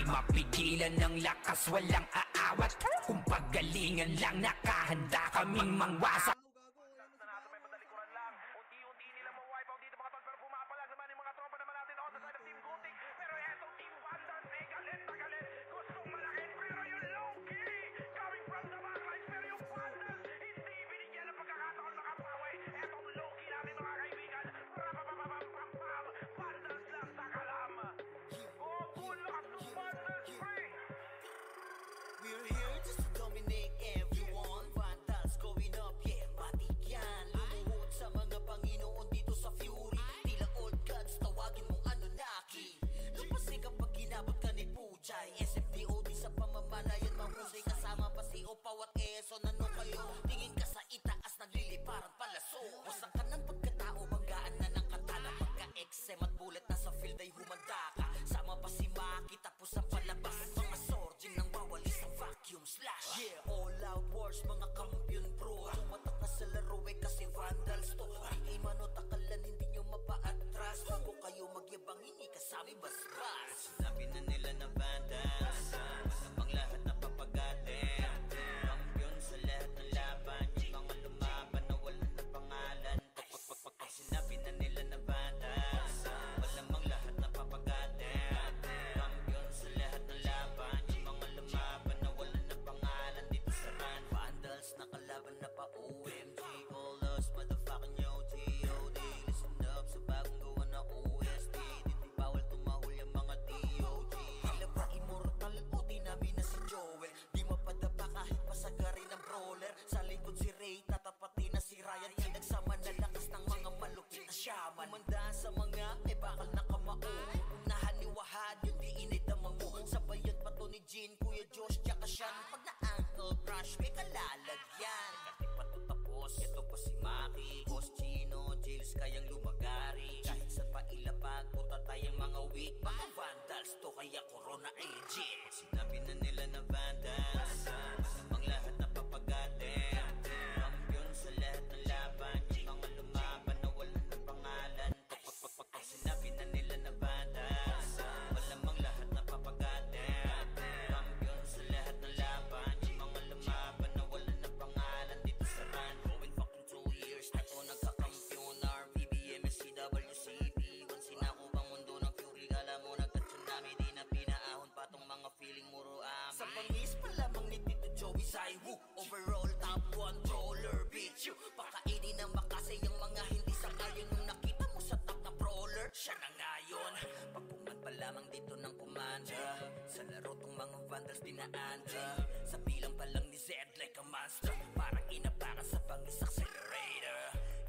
mapigilan ng lakas, walang aawat. Kung paggalingan lang, nakahanda kaming mangwasak. May madalikuran lang, unti-unti nilang ma-wipe out dito mga tol, pero pumapalag naman yung mga tropa naman natin on the side of Team Gutik. Pero etong Team Vandals ay galit na galit, gustong malakit, pero yung low-key coming from the backlines. Pero yung Vandals hindi binigyan ng pagkakataon makapawi. Etong low-key natin mga kaibigan, rapapapapapapam, Vandals lang sa kalam. Gogun lakas ng Vandals, pre! We're here just to dominate everyone. Vandals going up, yeah, matik yan. Lumuhod sa mga Panginoon dito sa Fury. Tila old gods, tawagin mong Anunnaki. Lapasay kapag ginabot ka ni Puchay. SFDOD sa pamamalayan, mahusay kasama pa si Opaw at Eson. Ano kayo? Tingin ka sa itaas, nagliliparan palaso. Wasak ka ng pagkatao, banggaan na ng katana. Pagka-XM at bullet na sa field ay humanda ka. Sama pa si Maki, tapos ang palabas. Mga sorging nang bawali sa vacuum slash. Yeah, all out wars, mga kampiyon bro. Tumatak na sa laro eh kasi Vandals to. Ay manotakalan, hindi nyo mapa-atras. Bago kayo magyabang, hindi kasami basbas. Sinabi na nila na Vandals, masabang lahat na papagatin. Kampiyon sa lahat ng laban, yung mga lumaban na wala na pangalan. Ay sinabi na nila na Vandals, malamang lahat na papagatin. Kampiyon sa lahat ng laban, yung mga lumaban na wala na pangalan dito sa run. Vandals nakalaban na pa OMG, all us motherfucking yo G.O.D. Listen up sa bagong gawa na OST. Dito bawal tumahol yung mga DOG. Tila ba immortal o dinabi na si Joel? Di mapadapa kahit pasagarin ng brawler. Sa likod si Ray, tatapatin na si Ryan. Pinagsama na lakas ng mga malupit na shaman. Umandaan sa mga may bakal na kamao. Kung nahaniwahad yun di inidamang mo. Sabayan pa to ni Jean, Kuya Josh, tsaka Sean. Pag na-ankle crush, may kalalagyan. Kahit pa to tapos, ito pa si Maki, Boss Chino, Jills kayang lumagari. Kahit saan pa ilapag, puta tayong mga weak. Mga Vandals to kaya Corona agent. Sinabi na nila na Vandals, masamang lahat na papagatin. Kampiyon sa lahat ng laban, yung mga lumaban na wala ng pangalan. Ay sinabi na nila na Vandals, malamang lahat na papagatin. Kampiyon sa lahat ng laban, yung mga lumaban na wala ng pangalan dito sa run. Going fucking 2 years na ko nagkakampiyon. RVBM, SCWCB, wansin ako bang mundo ng Fury. Alam mo nagka-tsunami, di na pinaahon pa tong mga feeling muro amin. Sa pangis pa lamang ni Tito Joey Saiwu, overall top controller bitch. Pakainin ng makasay yung mga hindi sangayon. Nung nakita mo sa top na brawler, siya na ngayon. Pagpuman pa lamang dito ng kumanda, sa laro tong mga Vandals dinaanda. Sa bilang pa lang ni Zed like a monster, parang inapakan sa pangis accelerator.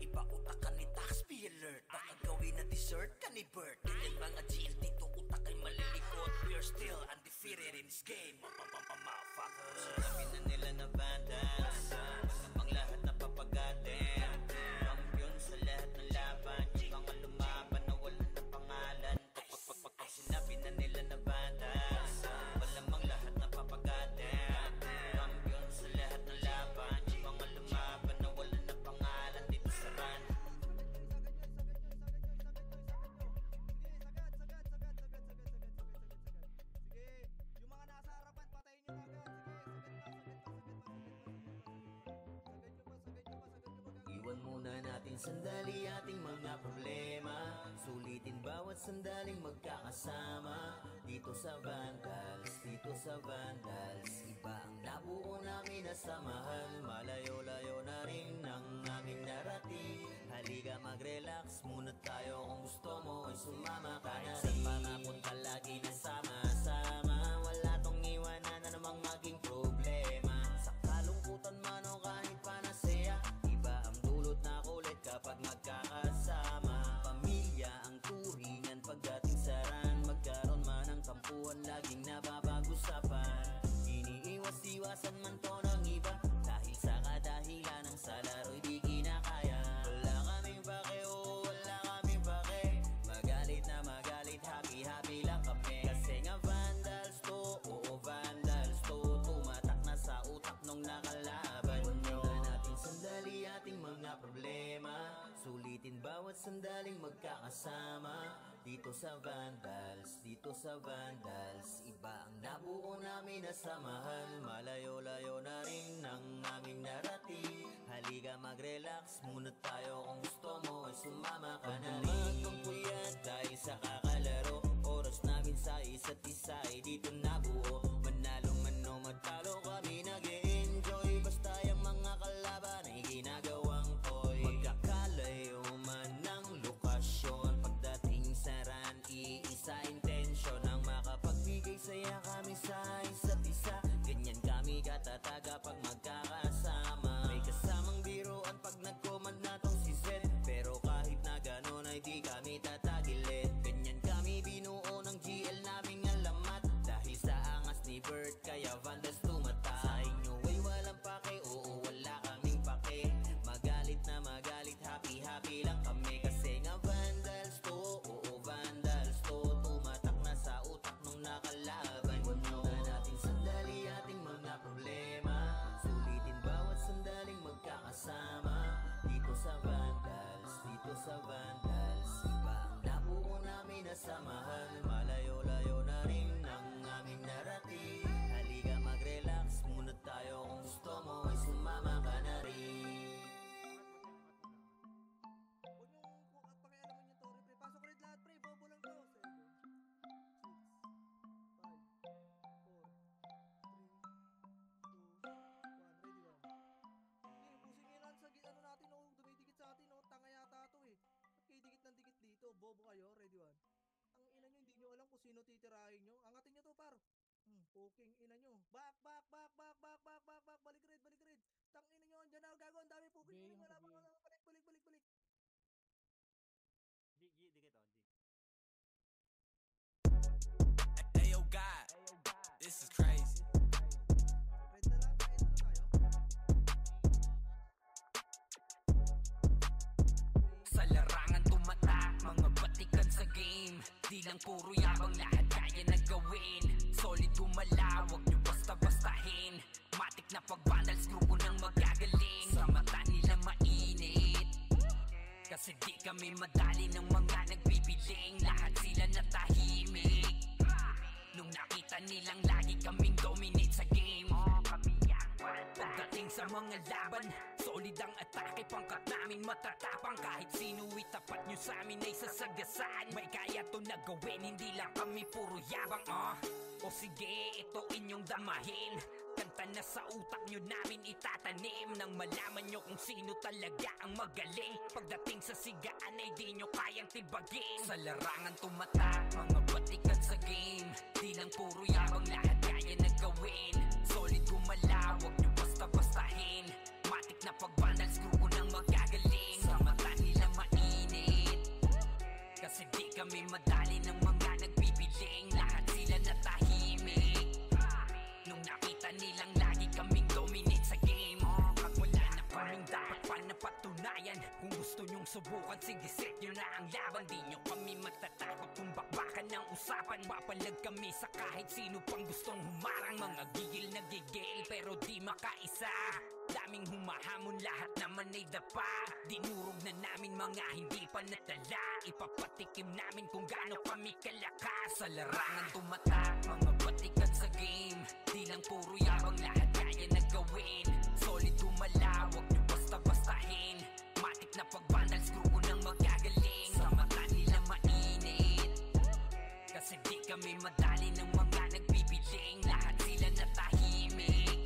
Ipautak ka ni Tax, be alert. Baka gawin na dessert ka ni Bert. Ganyan mga GL dito, utak ay malilikot. We're still undefeated in this game, motherfuckers. Sinabi na nila na Vandals, masamang lahat na papagatin. Kampiyon sa lahat ng laban, yung mga lumaban na wala na pangalan. Ay sinabi na nila na Vandals, malamang lahat na papagatin. Kampiyon sa lahat ng laban, yung mga lumaban na wala na pangalan dito sa run. Sige, yung mga nasa harapan, patayin nyo agad. Sagad nyo pa. Iwan muna natin sandali ating mga problema. Sulitin bawat sandaling magkakasama. Dito sa Vandals, dito sa Vandals. Iba ang nabuo namin na samahan. Malayo-layo na rin ang aming narating. Halika mag-relax muna tayo. Kung gusto mo ay sumama ka na rin. Sa panapunta lagi na sama-sama. Wala tong iwanan na namang maging problema. Sa kalungkutan man o kahit panasaya, iba ang dulot na kulit kapag magkakasama. Pamilya ang turingan pagdating sa run. Magkaroon man ng tampuhan, laging napapag-usapan. Iniiwas-iwasan man to ng iba, dahil sa kadahilan ng sa laro'y di kinakaya. Wala kaming pake, oh wala kaming pake. Magalit na magalit, happy-happy lang kami. Kasi nga Vandals to, oo Vandals to. Tumatak na sa utak nung nakalaban nyo. Natin sandali ating mga problema. Sulitin bawat sandaling magkakasama. dito sa Vandals, dito sa Vandals. Iba ang nabuo namin na samahan, malayo-layo na rin ang aming narating. Halika mag-relax muna tayo, kung gusto mo ay sumama ka na rin. Magtungkuyan dahil sa kakalaro, oras namin sa isa't isa ay dito nabuo. Manalo man o matalo kami nag-e-enjoy, basta yung mga kalaban ay ginagawang toy. Magkakalayo man ng lokasyon, pagdating sa run, iisa intensyon ang makapagbigay saya kami sa isa't isa. Ganyan kami katataga pag magkakasama. May kasamang biruan pag nag-command na tong si Zed, pero kahit na ganon ay di kami tatagilid. Ganyan kami binuo ng GL naming alamat, dahil sa angas ni Bert kaya Vandals tumata. Sa inyo ay walang pake, oo wala kaming pake. Magalit na magalit, happy lang kami. Kasi nga Vandals to, oo Vandals to. Tumatak na sa utak nung nakalaban nyo. Natin sandali ating mga problema, sulitin bawat sandaling magkakasama. Dito sa Vandals, dito sa Vandals. Iba ang nabuo namin na samahan, malayo-layo na rin ang aming narating. Halika mag-relax muna tayo, kung gusto mo ay sumama ka na rin. Huwag niyong pakialaman yung Tori, pre. Pasok ulit lahat, pre. Bobo lang to. 7, 5, 4, 3, 2, 1. Ready, 1. Sige, pusingin lang sa ano natin, oh. Dumidikit sa atin, oh. Tanga yata to, eh. Ba't kayo dikit ng dikit dito? Bobo kayo, ready, 1. Ang ina nyo, hindi nyo alam kung sino titirahin nyo. Angatin nyo to, par. Poking ina nyo. Back. Balik red. Tang ina nyo, andyan na, gago. Ang dami poking ina nyo. Balik. Ayo God, this is crazy. Red na lang, red na tayo. Sa larangan tumatak, mga batikan sa game. Di lang puro yabang, lahat kaya na gawin. Solid gumalaw, wag nyo basta-bastahin. Matik na pag-vandals, grupo nang magagaling. Sa mata nila mainit, kasi di kami madali ng mga nagbibiling. Lahat sila natahimik nung nakita nilang lagi kaming dominate sa game. Pagdating sa mga laban, solid ang atake. Pangkat namin matatapang, kahit sino itapat nyo sa amin ay sasagasaan. May kaya to na gawin, hindi lang kami puro yabang. O sige, ito inyong damahin. Kanta na sa utak nyo namin itatanim, nang malaman nyo kung sino talaga ang magaling. Pagdating sa sigaan ay di nyo kayang tibagin. Sa larangan tumatak, mga batikan sa game. Di lang puro yabang, lahat kaya na gawin. Solid gumalaw, wag nyo basta-bastahin. Matik na pag-vandals, grupo nang magagaling. Sa mata nila mainit, kasi di kami madali ng mga nagbibiling. Lahat sila natahimik nung nakita nilang lagi kaming dominate sa game. Wala na kaming dapat pa napatunayan. Kung gusto nyong subukan, sige set nyo na ang laban. Di nyo kami matatakot kung bakbakan ng usapan. Papalag kami sa kahit sino pang gustong humarang. Mga gigil na gigil pero di makaisa. Daming humahamon, lahat naman ay dapa. Dinurog na namin mga hindi pa natala. Ipapatikim namin kung gaano kami kalakas. Sa larangan tumatak, mga batikan sa game. Di lang puro yabang, lahat kaya na gawin. Solid gumalaw, wag nyo basta-bastahin. Matik na pag-vandals, grupo nang magagaling. Sa mata nila mainit, kasi di kami madali ng mga nagbibiling. Lahat sila natahimik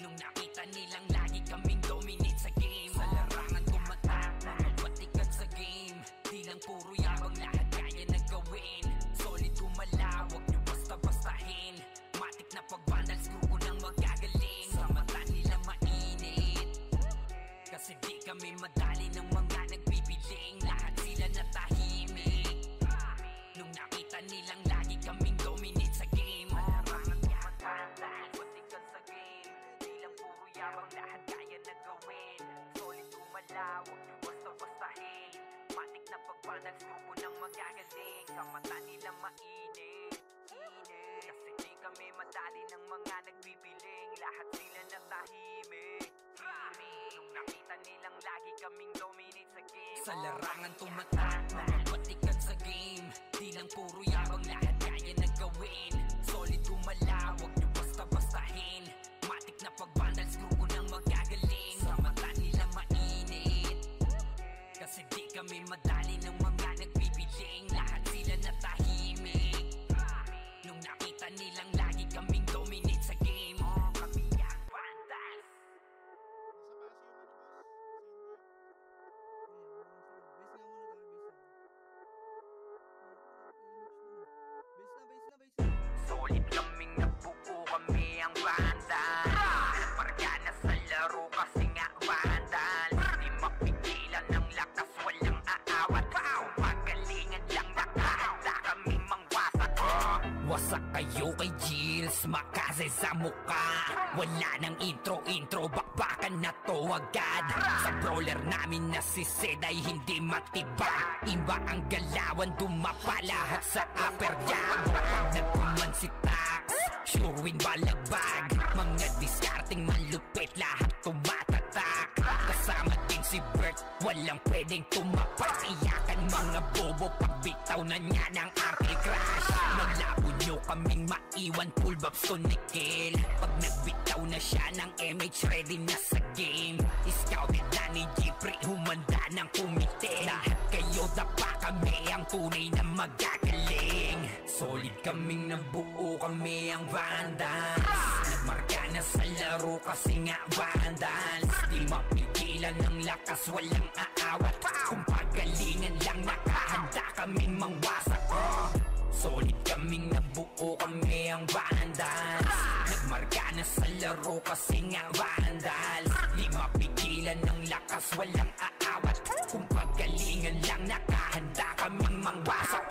nung nakita nilang lagi kaming dominate sa game. Sa larangan tumatak, mga batikan sa game. Di lang puro yabang, lahat kaya na gawin. Solid gumalaw, wag nyo basta-bastahin. Matik na pag-vandals, grupo nang magagaling. Sa mata nila mainit, kasi di kami madali ng mga nagbibiling. Lahat sila natahimik nung nakita nilang lagi kaming dominate sa game. Larangan tumatak, lahat batikan sa game. Di lang puro yabang, lahat kaya na gawin. Solid gumalaw, wag nyo basta-bastahin. Matik na pag-vandals, grupo nang magagaling. Sa mata nila mainit, kasi di kami madali ng mga nagbibiling. Lahat sila natahimik nung nakita nilang lagi kaming dominate sa game. Sa larangan tumatak, mga batikan sa game. Di lang puro yabang, lahat kaya na gawin. Solid gumala, wag nyo basta-bastahin. Matik na pag-vandals, grupo nang magagaling. Sa mata nila mainit, kasi di kami madali ng mga nagbibiling. Lahat sila natahimik nung nakita nilang lagi kaming dominate sa game. Kami ang vandals. Solid kaming nabuo, kami ang vandals. Marga na sa laro kasi nga vandals. Di mapigilan ng lakas, walang aawat. Pagalingan lang, nakahanda kami mangwasak. Wasak kayo kay Gilles, makase sa muka. Wala nang intro, bakbakan na to agad. Sa brawler namin na si Zed ay hindi matibag. Iba ang galawan, dumapa lahat sa upper jab. Nagkuman si Tax, sure win balagbag. Mga discarding malupit, lahat tumatatak. Kasama din si Bert, walang pwedeng tumapak. Iyakan mga bobo, pagbitaw na niya ng ankle crash. Malabo nyo kaming maiwan, full babs to Nickel. Pag nagbitaw na siya ng MH, ready na sa game. Scouted na ni Jeffrey, humanda ng kumite. Lahat kayo dapa, kami ang tunay na magagaling. Solid kaming nabuo, kami ang vandals. Nagmarka na sa laro kasi nga vandals. Di mapigilan ng lakas, walang aawat. Kung pagalingan lang, nakahanda kaming mangwasak. Solid kaming nabuo, kami ang vandals. Nagmarka na sa laro kasi nga vandals. Di mapigilan ng lakas, walang aawat. Kung pagalingan lang, nakahanda kaming mangwasak.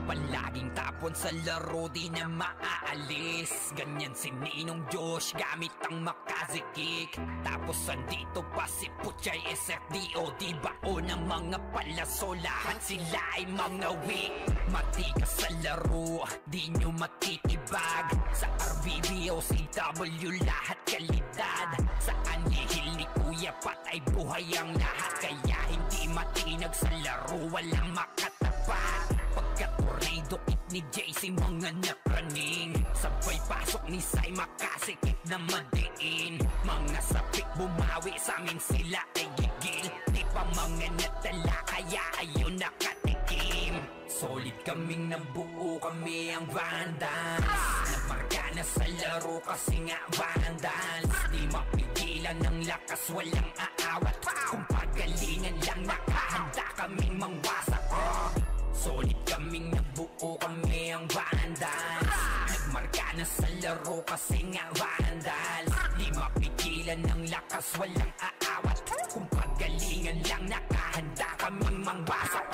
Palaging tapon sa laro, di na maaalis. Ganyan si Ninong Josh, gamit ang Makaze kick. Tapos andito pa si Puchay SFDO. Di bao ng mga palaso, lahat sila ay mga weak. Matikas sa laro, di nyo matitibag. Sa RBBO, CW, lahat kalidad. Sa anihil ni Kuya Pat ay buhay ang lahat. Kaya hindi matinag sa laro, walang makatapat. Pagka-tornado kit ni JC, mga napraning. Sabay pasok ni Sai, makasikip na madiin. Mga sapik bumawi, sa amin sila ay gigil. Di pa mga natala, kaya ayun nakatikim. Solid kaming nabuo, kami ang vandals. Nagmarka na sa laro kasi nga vandals. Di mapigilan ng lakas, walang aawat. Kung pagalingan lang, nakahanda kaming mangwasak. Solid kaming nabuo, kami ang vandals. Nagmarka na sa laro kasi nga vandals. Di mapigilan ng lakas, walang aawat. Kung pagalingan lang, nakahanda kaming mangwasak.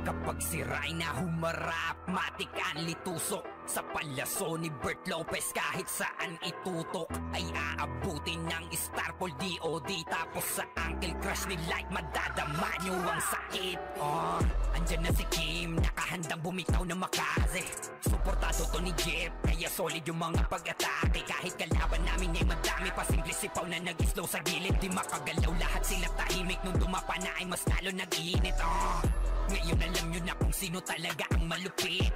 Kapag si Rayna humarap, matik ang litusok. Sa palaso ni Bert Lopez, kahit saan itutok ay aabutin ng Starpol DOD. Tapos sa ankle crush ni Light, madadama nyo ang sakit. Andyan na si Kim, nakahandang bumitaw na Makaze. Suportado to ni Jeff, kaya solid yung mga pag-atake. Kahit kalaban namin ay madami, pasimple sipaw na nag-slow sa gilid. Di makagalaw, lahat sila tahimik. Nung dumapa na ay mas lalo nag-iinit. Ngayon alam nyo na kung sino talaga ang malupit.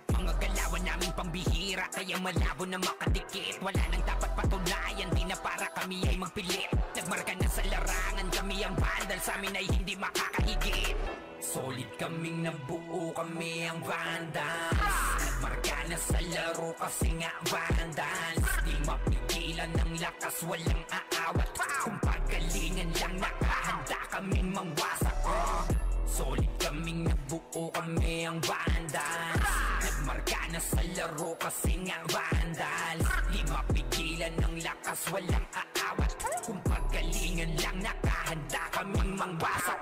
Mga galawan namin pambihira, kaya malabo na makadikit. Wala nang dapat patunayan, di na para kami ay magpilit. Nagmarka na sa larangan, kami ang vandal, sa amin ay hindi makakahigit. Solid kaming nabuo, kami ang vandals. Nagmarka na sa laro kasi nga vandals. Di mapigilan ng lakas, walang aawat. Kung pagalingan lang, nakahanda kaming mangwasak. Solid kaming nabuo, kami ang vandals. Nagmarka na sa laro kasi nga vandals. Di mapigilan ng lakas, walang aawat. Kung pagalingan lang, nakahanda kaming mangwasak.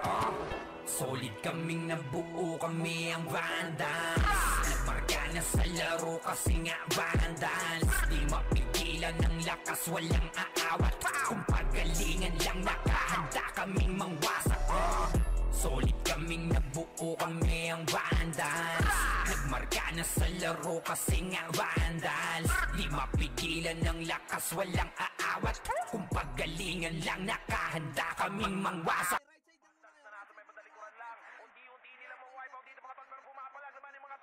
Solid kaming nabuo, kami ang vandals. Nagmarka na sa laro kasi nga vandals. Di mapigilan ng lakas, walang aawat. Kung pagalingan lang, nakahanda kaming mangwasak. Solid kaming nabuo, kami ang vandals. Nagmarka na sa laro kasi nga vandals. Di mapigilan ng lakas, walang aawat. Kung pagalingan lang, nakahanda kaming mangwasak. May badalikuran lang. Unti-unti nila ma-wipe out dito mga tol, pero pumapalag naman yung mga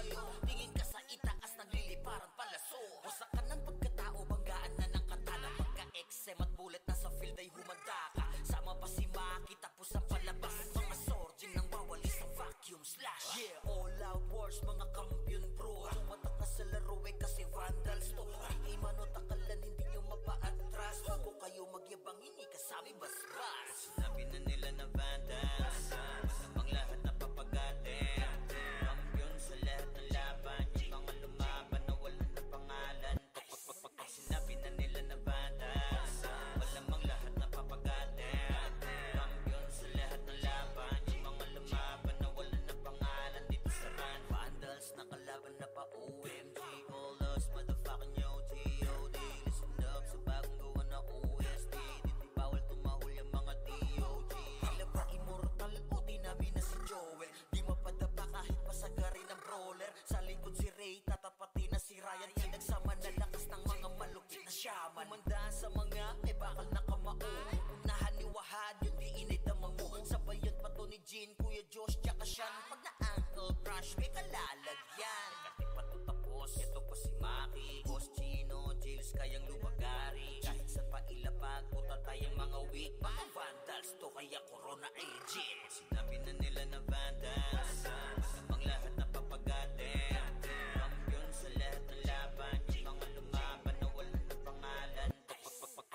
sa'yo. Tingin ka sa itaas, nagliliparang palaso. Wasak ka ng pagkatao, banggaan na ng katana. Pagka-XM at bullet na sa field ay humanda ka. Sama pa si Maki, tapos ang palabas. Mga sorgin nang wawalis ang vacuum slash. Yeah, all out wars, mga kampiyon bro. Tumatak na sa laro kasi vandals to. Di manot akalan, hindi nyo mapa-atras. Kung kayo magyabang, hindi kasami basbas. Sinabi na nila na vandals, namang lahat na papagatin. Kampiyon sa lahat ng laban, yung mga lumaban na wala na pangalan. Sinabi na nila na vandals, malamang lahat na papagatin. Kampiyon sa lahat ng laban, yung mga lumaban na wala na pangalan. Dito sa run, vandals na kalaban na pa OMG. All us motherfucking yo G.O.D. Listen up sa bagong gawa na OST. Di bawal tumahol yung mga D.O.G. Tila ba immortal o dinamin na si Joel? Di mapadapa kahit pasagari ng brawler. Sa likod si Ray, tatapatin na si Ryan. Pinagsama na lakas ng mga malupit na shaman. Umandaan sa mga may bakal na kamao. Unahan ni Wahad, yung di inidamang mo. Sabayan pa to ni Jean, Kuya Josh, tsaka Sean. Pag na ankle crush, may kalalagyan. Kahit pa to tapos, ito pa si Maki, Boss Chino, Jills, kayang lumagari. Kahit sa pailapag, puta tayong mga weak. Mga vandals to, kaya corona agent. Sinabi na nila na vandals, namang lahat na papagatin. Kampiyon sa lahat ng laban, yung mga lumaban na wala na pangalan.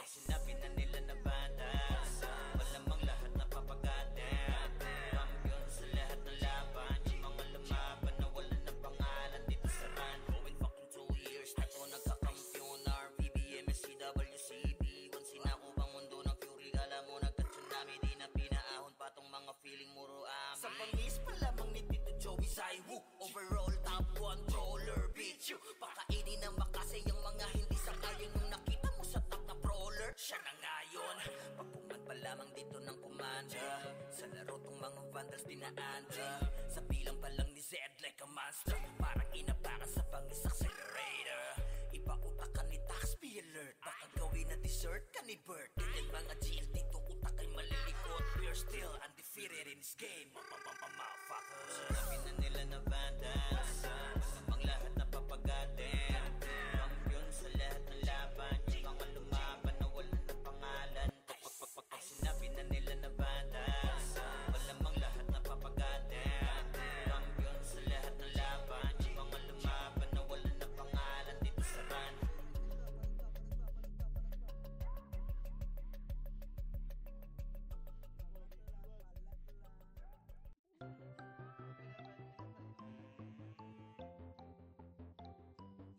Sinabi na nila na vandals, malamang lahat na papagatin. Kampiyon sa lahat ng laban, yung mga lumaban na wala na pangalan. Dito sa run, going fucking 2 years na to nagkakampiyon. RPBM, SCWCB, once sinako bang mundo ng fury. Kala mo nagka-tsunami, di na pinaahon pa tong mga feeling muro amin. Sa pangis pa lamang ni Tito Joey Zaiwu, overall top 1 brawler, bitch you. Pakainin ng makase yung mga hindi sangayon. Nung nakita mo sa top na brawler, siya na ngayon. Pagpuman pa lamang dito ng kumanda, sa laro tong mga vandals dinaanda. Sa bilang pa lang ni Zed like a monster, parang inapakan sa pangis accelerator. Ipautak ka ni Tax, be alert. Baka gawin na dessert ka ni Bert. Ganyan mga GL dito, utak ay malilikot. We're still undefeated in this game, motherfuckers. Sinabi na nila na vandals, namang lahat na papagatin. Kampiyon sa lahat ng laban, yung mga lumaban na wala na pangalan. Sinabi na nila na vandals, malamang lahat na papagatin. Kampiyon sa lahat ng laban, yung mga lumaban na wala na pangalan. Dito sa run.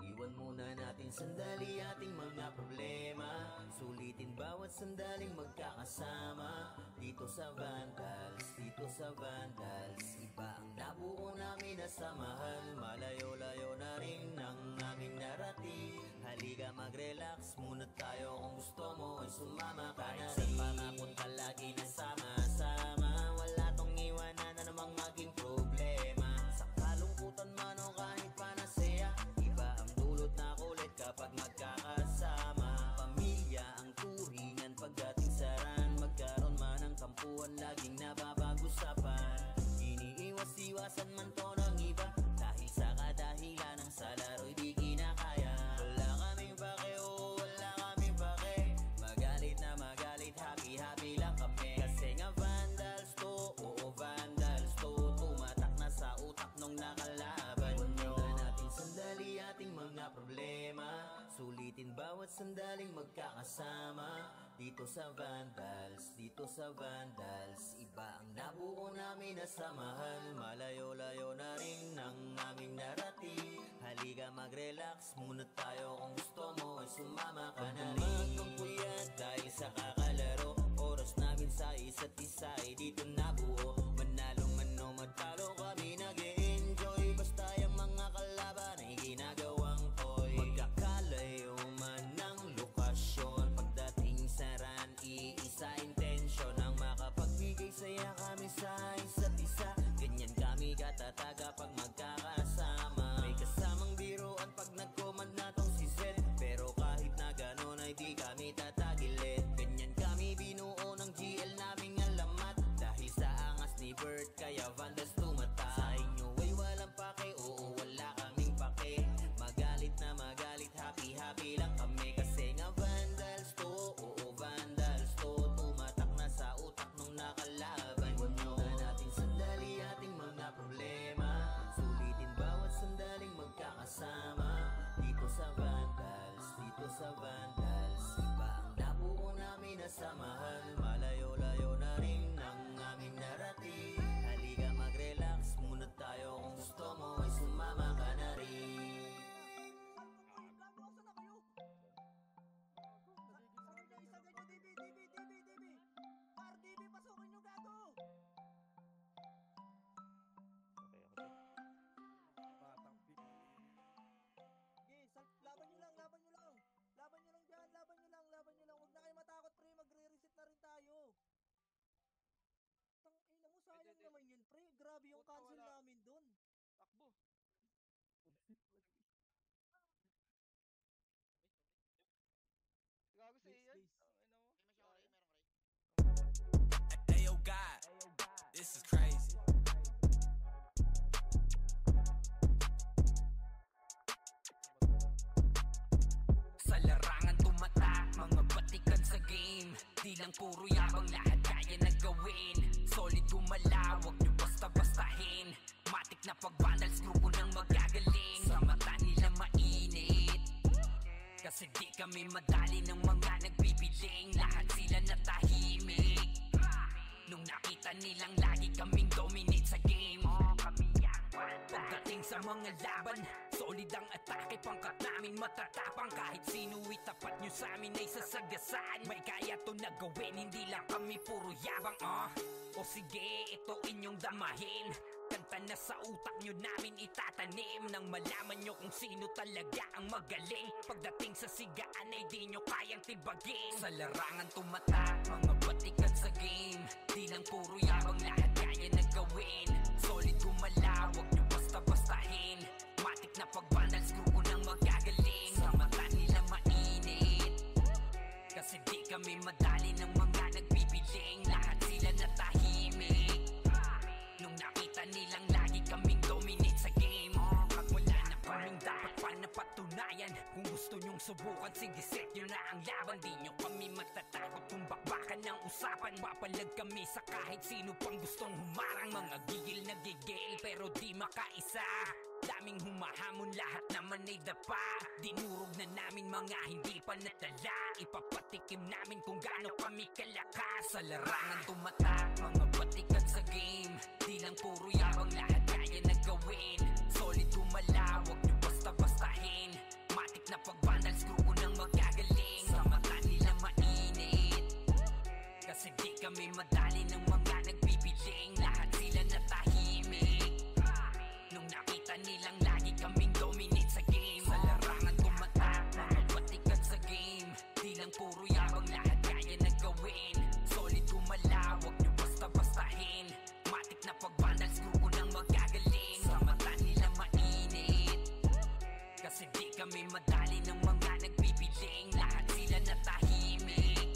Iwan muna natin sandali ating mga problema. Sulitin bawat sandaling magkakasama. Dito sa Vandals, dito sa Vandals, iba ang nabuo namin na samahan. Malayo-layo na rin ang aming narating. Halika mag-relax muna tayo, kung gusto mo ay sumama ka na rin. Pangakot lagi na sama-sama. Wala tong iwanan na namang maging problema. Sa kalungkutan man o kahit panasaya, iba ang dulot na kulit kapag magkakasama. Pamilya ang turingan pagdating sa ran. Magkaroon man ng kampuhan, laging napapag-usapan. Iniiwas-iwasan man to ng iba, dahil sa kadahilan ng sa laro'y di kinakaya. Wala kaming pake, oh wala kaming pake. Magalit na magalit, happy-happy lang kami. Kasi nga vandals to, oo vandals to. Tumatak na sa utak nung nakalaban nyo. Iwan natin sandali ating mga problema. Sulitin bawat sandaling magkakasama. Dito sa Vandals, dito sa Vandals, iba ang nabuo namin na samahan. Malayo-layo na rin ang aming narating. Halika mag-relax muna tayo, kung gusto mo ay sumama ka na rin. Puyat dahil sa kakalaro, oras namin sa isa't isa ay dito nabuo. Manalo man o matalo kami nag-e-enjoy. Basta yung mga kalaban ay ginagawang toy. Magkakalayo man ng lokasyon, pagdating sa ran, iisa intensyon ang makapagbigay saya kami sa isa't isa. Ganyan kami katataga pag magkakasama. May kasamang biruan pag nag-command na tong si Zed, pero kahit na ganon ay di kami tatagilid. Ganyan kami binuo ng GL naming alamat, dahil sa angas ni Bert kaya Vandals tumata. Sa inyo ay walang pake, oo wala cancel namin dun. Takbo. Gago sa iyan. Please. Ayo God, this is crazy. Sa larangan tumatak, mga batikan sa game. Di lang puro yabang, lahat kaya na gawin. Solid gumalaw, wag nyo basta-bastahin. Matik na pag-vandals, grupo ng magagaling. Sa mata nila mainit, kasi di kami madali ng mga nagbibiling. Lahat sila natahimik nung nakita nilang lagi kaming dominate sa game. Pagdating sa mga laban, solid ang atake, pangkat namin matatapang. Kahit sino itapat nyo sa amin ay sasagasaan. May kaya to na gawin, hindi lang kami puro yabang. O sige, ito inyong damahin. Kanta na sa utak nyo namin itatanim, nang malaman nyo kung sino talaga ang magaling. Pagdating sa sigaan ay di nyo kayang tibagin. Sa larangan tumatak, mga batikan sa game. Di lang puro yabang, lahat kaya na gawin. Solid gumalaw, wag nyo basta-bastahin. Matik na pag-vandals, grupo ng magagaling. Sa mata nila mainit, kasi di kami madali ng mga nagbibiling. Lahat sila natahimik nung nakita nilang lagi kaming dominate sa game. Wala na kaming dapat pa napatunayan. Kung gusto nyong subukan, sige set nyo na ang laban. Di nyo kami matatakot kung bakbakan ng usapan. Papalag kami sa kahit sino pang gustong humarang. Mga gigil na gigil pero di makaisa. Daming humahamon, lahat naman ay dapa. Dinurog na namin mga hindi pa natala. Ipapatikim namin kung gaano kami kalakas. Sa larangan tumatak, mga batikan sa game. Di lang puro yabang, lahat kaya na gawin. Solid gumalaw, wag nyo basta-bastahin. Matik na pag-vandals, grupo ng magagaling. Sa mata nila mainit, kasi di kami madali ng mga nagbibiling. Lahat sila natahimik nung nakita nilang lagi kaming dominate sa game. Sa larangan tumatak, mga batikan sa game. Di lang puro yabang, lahat kaya na gawin. Solid gumalaw, wag nyo basta-bastahin. Matik na pag-vandals, grupo ng magagaling. Sa mata nila mainit, kasi di kami madali ng mga nagbibiling. Lahat sila natahimik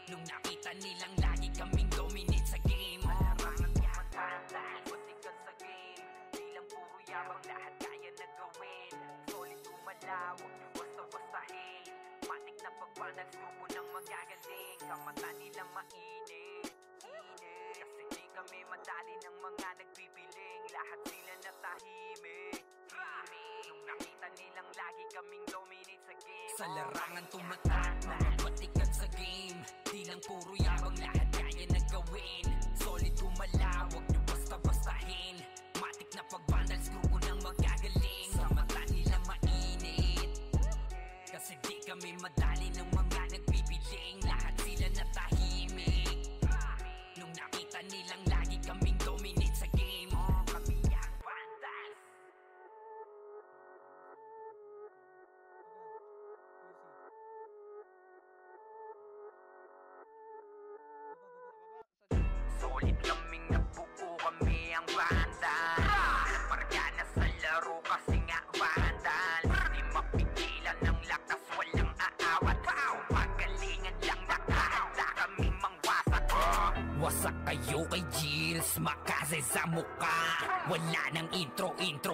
nung nakita nilang lagi kaming dominate sa game. Larangan tumatak, dahil batikan sa game. Di lang puro yabang, lahat kaya na gawin. Solid gumalaw, wag nyo basta-bastahin. Matik na pag-vandals, grupo ng magagaling. Sa mata nila mainit, kasi di kami madali ng mga nagbibiling. Lahat sila natahimik nung nakita nilang lagi kaming dominate sa game. Sa larangan tumatak, mga batikan sa game. Di lang puro yabang, lahat kaya na gawin. Solid gumalaw, wag nyo basta-bastahin. Matik na pag-vandals, grupo ng magagaling. Sa mata nila mainit, kasi di kami madali ng mga nagbibiling. Lahat sila natahimik nung nakita nilang lagi kaming dominate sa game. Kami ang vandals. Solid kaming nabuo, kami ang vandals. Pargana sa laro kasi nga vandals. Di mapigilan ng lakas, walang aawat. Pagalingan lang, nakahanda kaming mangwasak. Wasak kayo kay Gilles, makase sa muka. Wala nang intro,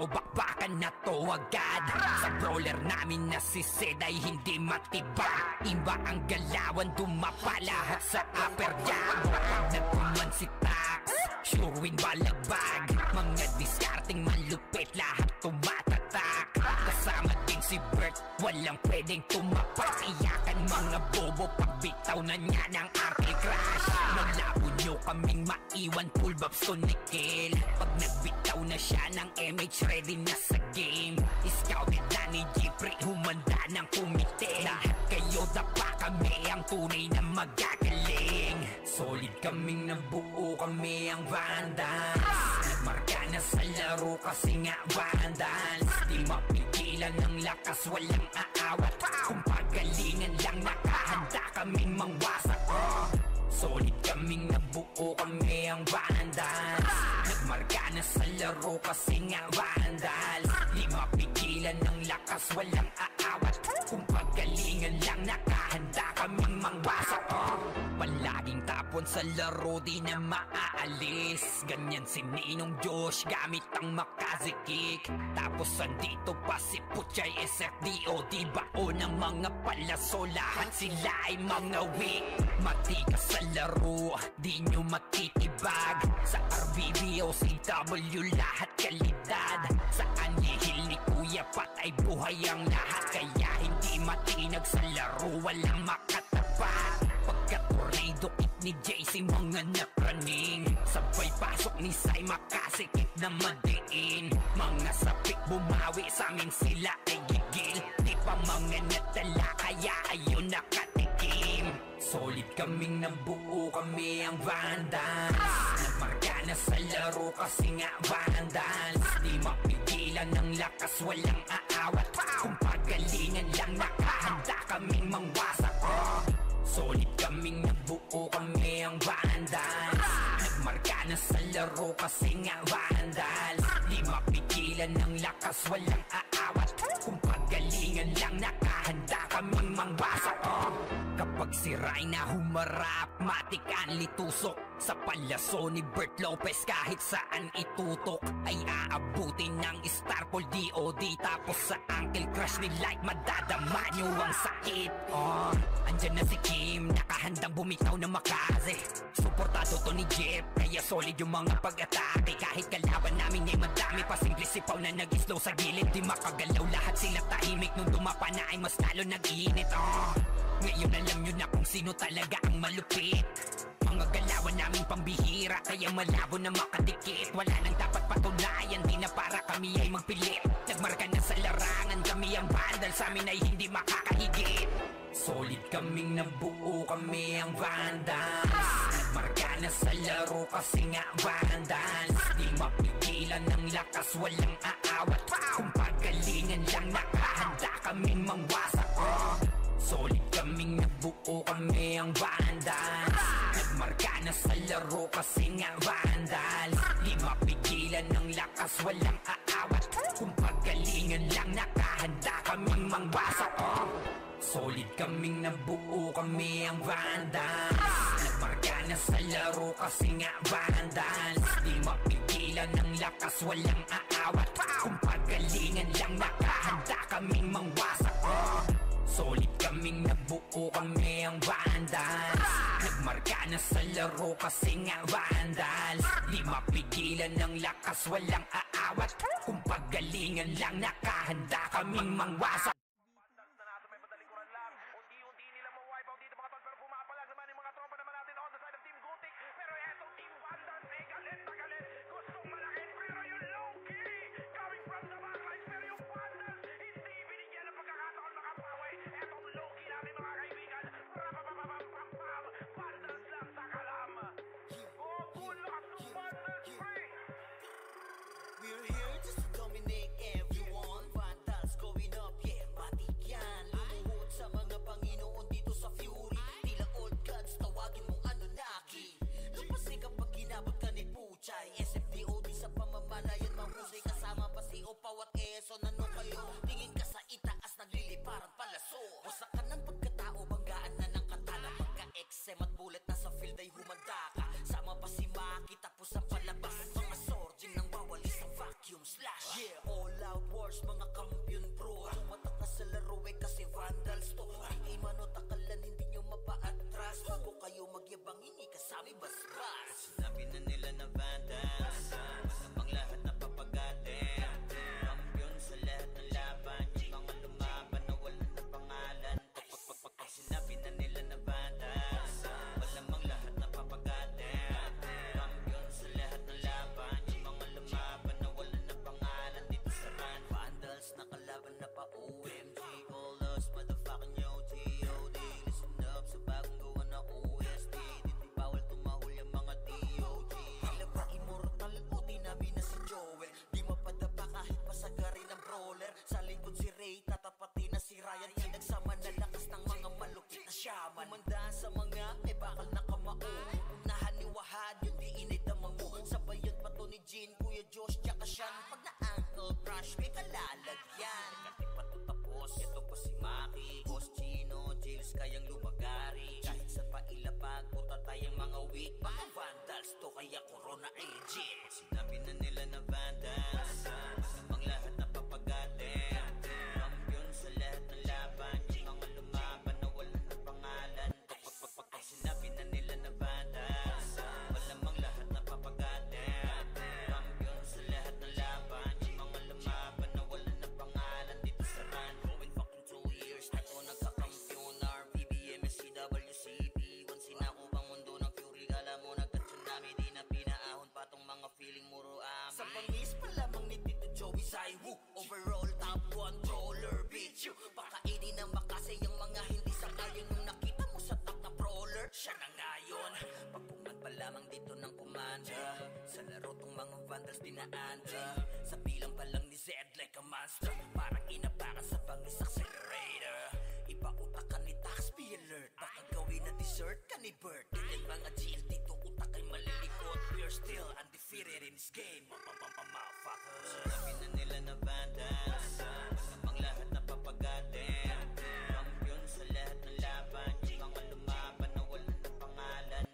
bakbakan na to agad. Sa brawler namin na si Zed ay hindi matibag. Iba ang galawan, dumapa lahat sa upper jab. Nagkuman si Tax, sure win balagbag. Mga discarding malupit, lahat tumatatak. Kasama din si Bert, walang pwedeng tumapas. Iyakan mga bobo, pagbitaw na niya ng Arctic Crash. Naglabo nyo kaming maiwan, full bobs to Nickel. Pag nagbitaw na siya ng MH, ready na sa game. Scouted na ni Jeffrey, humanda ng kumite. Lahat kayo dapa, kami ang tunay na magagaling. Solid kaming nabuo, kami ang vandals. Nagmarka na sa laro kasi nga vandals. Di mapigilan ng lakas, walang aawat. Kung pagalingan lang, nakahanda kaming mangwasak. Solid kaming nabuo, kami ang vandals. Nagmarka na sa laro kasi nga vandals. Di mapigilan ng lakas, walang aawat. Kung paggalingan lang, nakahanda kaming mangwasak. Palaging tapon sa laro, di na maaalis. Ganyan si Ninong Josh, gamit ang makazikik. Tapos andito pa si Puchay SFDO. Di bao ng mga palaso, lahat sila ay mga weak. Matikas sa laro, di nyo matitibag. Sa RBB o CW, lahat kalidad. Sa anihil ni Kuya Pat ay buhay ang lahat. Kaya hindi matinag sa laro, walang makatapat. Pagka-tornado kit ni JC, mga napraning. Sabay pasok ni Sai, makasikip na madiin. Mga sapik bumawi, sa amin sila ay gigil. Di pa mga natala, kaya ayun nakatikim. Solid kaming nabuo, kami ang vandals. Nagmarka na sa laro kasi nga vandals. Di mapigilan ng lakas, walang aawat. Kung pagalingan lang, nakahanda kaming mangwasak. Solid kaming nabuo, kami ang vandals. Nagmarka na sa laro kasi nga vandals. Di mapigilan ng lakas, walang aawat. Kung pagalingan lang, nakahanda kaming mangwasak. Kapag si Rayna humarap, matik ang litusok. Sa palaso ni Bert Lopez, kahit saan itutok ay aabutin ng Starpol DOD. Tapos sa Uncle Crush ni Light, madadama nyo ang sakit. Andyan na si Kim, nakahandang bumitaw na makaze. Suportado to ni Jeff, kaya solid yung mga pag-atake. Kahit kalaban namin ay madami pa, simple sipaw na nag-slow sa gilid. Di makagalaw, lahat sila tahimik. Nung dumapa na ay mas lalo nag-iinit. Ngayon alam nyo na kung sino talaga ang malupit. Mga galawan naming pambihira, kaya malabo na makadikit. Wala nang dapat patunayan, di na para kami ay magpilit. Nagmarka na sa larangan, kami ang vandal, sa amin ay hindi makakahigit. Solid kaming nabuo, kami ang vandals. Nagmarka na sa laro kasi nga vandals. Di mapigilan ng lakas, walang aawat. Kung pagalingan lang, nakahanda kaming mangwasak. Solid kaming nabuo, kami ang vandals. Nagmarka na sa laro kasi nga vandals. Di mapigilan ng lakas, walang aawat. Kung pagalingan lang, nakahanda kaming mangwasak. Solid kaming nabuo, kami ang vandals. Nagmarka na sa laro kasi nga vandals. Di mapigilan ng lakas, walang aawat. Kung pagalingan lang, nakahanda kaming mangwasak. Solid kaming nabuo, kami ang vandals. Nagmarka na sa laro kasi nga vandals. Di mapigilan ng lakas, walang aawat. Kung pagalingan lang, nakahanda kaming mangwasak. Vandals na nasa may badalikuran lang. Unti-unti nila ma-wipe out dito mga tol, pero pumapalag naman yung mga tropa naman natin on the side of Team Gutik. Pero eto Team Vandals, galit na galit. Gustong malakin, pero yung low-key coming from the backlines. Pero yung Vandals, hindi binigyan ng pagkakataon makapawi. Etong low-key namin mga kaibigan. Rapapapapapapam, Vandals lang sa kalam. Go, full lakas ng Vandals, free! We're here just to dominate everyone. Vandals going up, yeah, matik yan. Lumuhod sa mga Panginoon dito sa Fury. Tila old gods, tawagin mong Anunnaki. Lupasin kapag ginabot ka ni Puchay. SFDOD sa pamamalayan, mahusay kasama pa si Opaw at Eson. Ano kayo? Tingin ka sa itaas, nagliliparan palaso. Wasak ka ng pagkatao, banggaan na ng katana. Pagka-XM at bullet na sa field ay humanda ka. Sama pa si Maki, tapos ang palabas. Mga sorging nang bawali sa vacuum slash. Yeah, all out wars, mga kampiyon bro. Tumatak na sa laro eh kasi vandals to. Ay manot akalan, hindi nyo mapa-atras. Huwag kayo magyabang, hindi kasami bas-bas. Sinabi na nila na vandals, malamang lahat na papagatin. Kampiyon sa lahat ng laban, yung mga lumaban na wala na pangalan. Pag sinabi na nila na vandals, malamang lahat na papagatin. Kampiyon sa lahat ng laban, yung mga lumaban na wala na pangalan. Dito sa run, vandals nakalaban na pa OMG. All us motherfucking yo G.O.D. Listen up sa bagong gawa na OST. Dito bawal tumahuli husay, woo. Overall top controller, bitch you. Pakainin ng makasay ang mga hindi sangayon. Yung nakita mo sa top na brawler, siya na ngayon. Pagkuman pa lamang dito ng kumanda, sa laro tong mga vandals dinaanda. Sa bilang pa lang ni Zed like a monster, parang inapakan sa bangis accelerator. Ipa-utakan ni Tax, be alert. Baka gawin na dessert ka ni Bert. Ganyan mga GL dito, utak ay malilikot. We're still undefeated in this game, motherfuckers. Sinabi na nila na vandals, ang lahat na papagatin. Kampiyon sa lahat ng laban, yung mga lumaban na wala ng pangalan.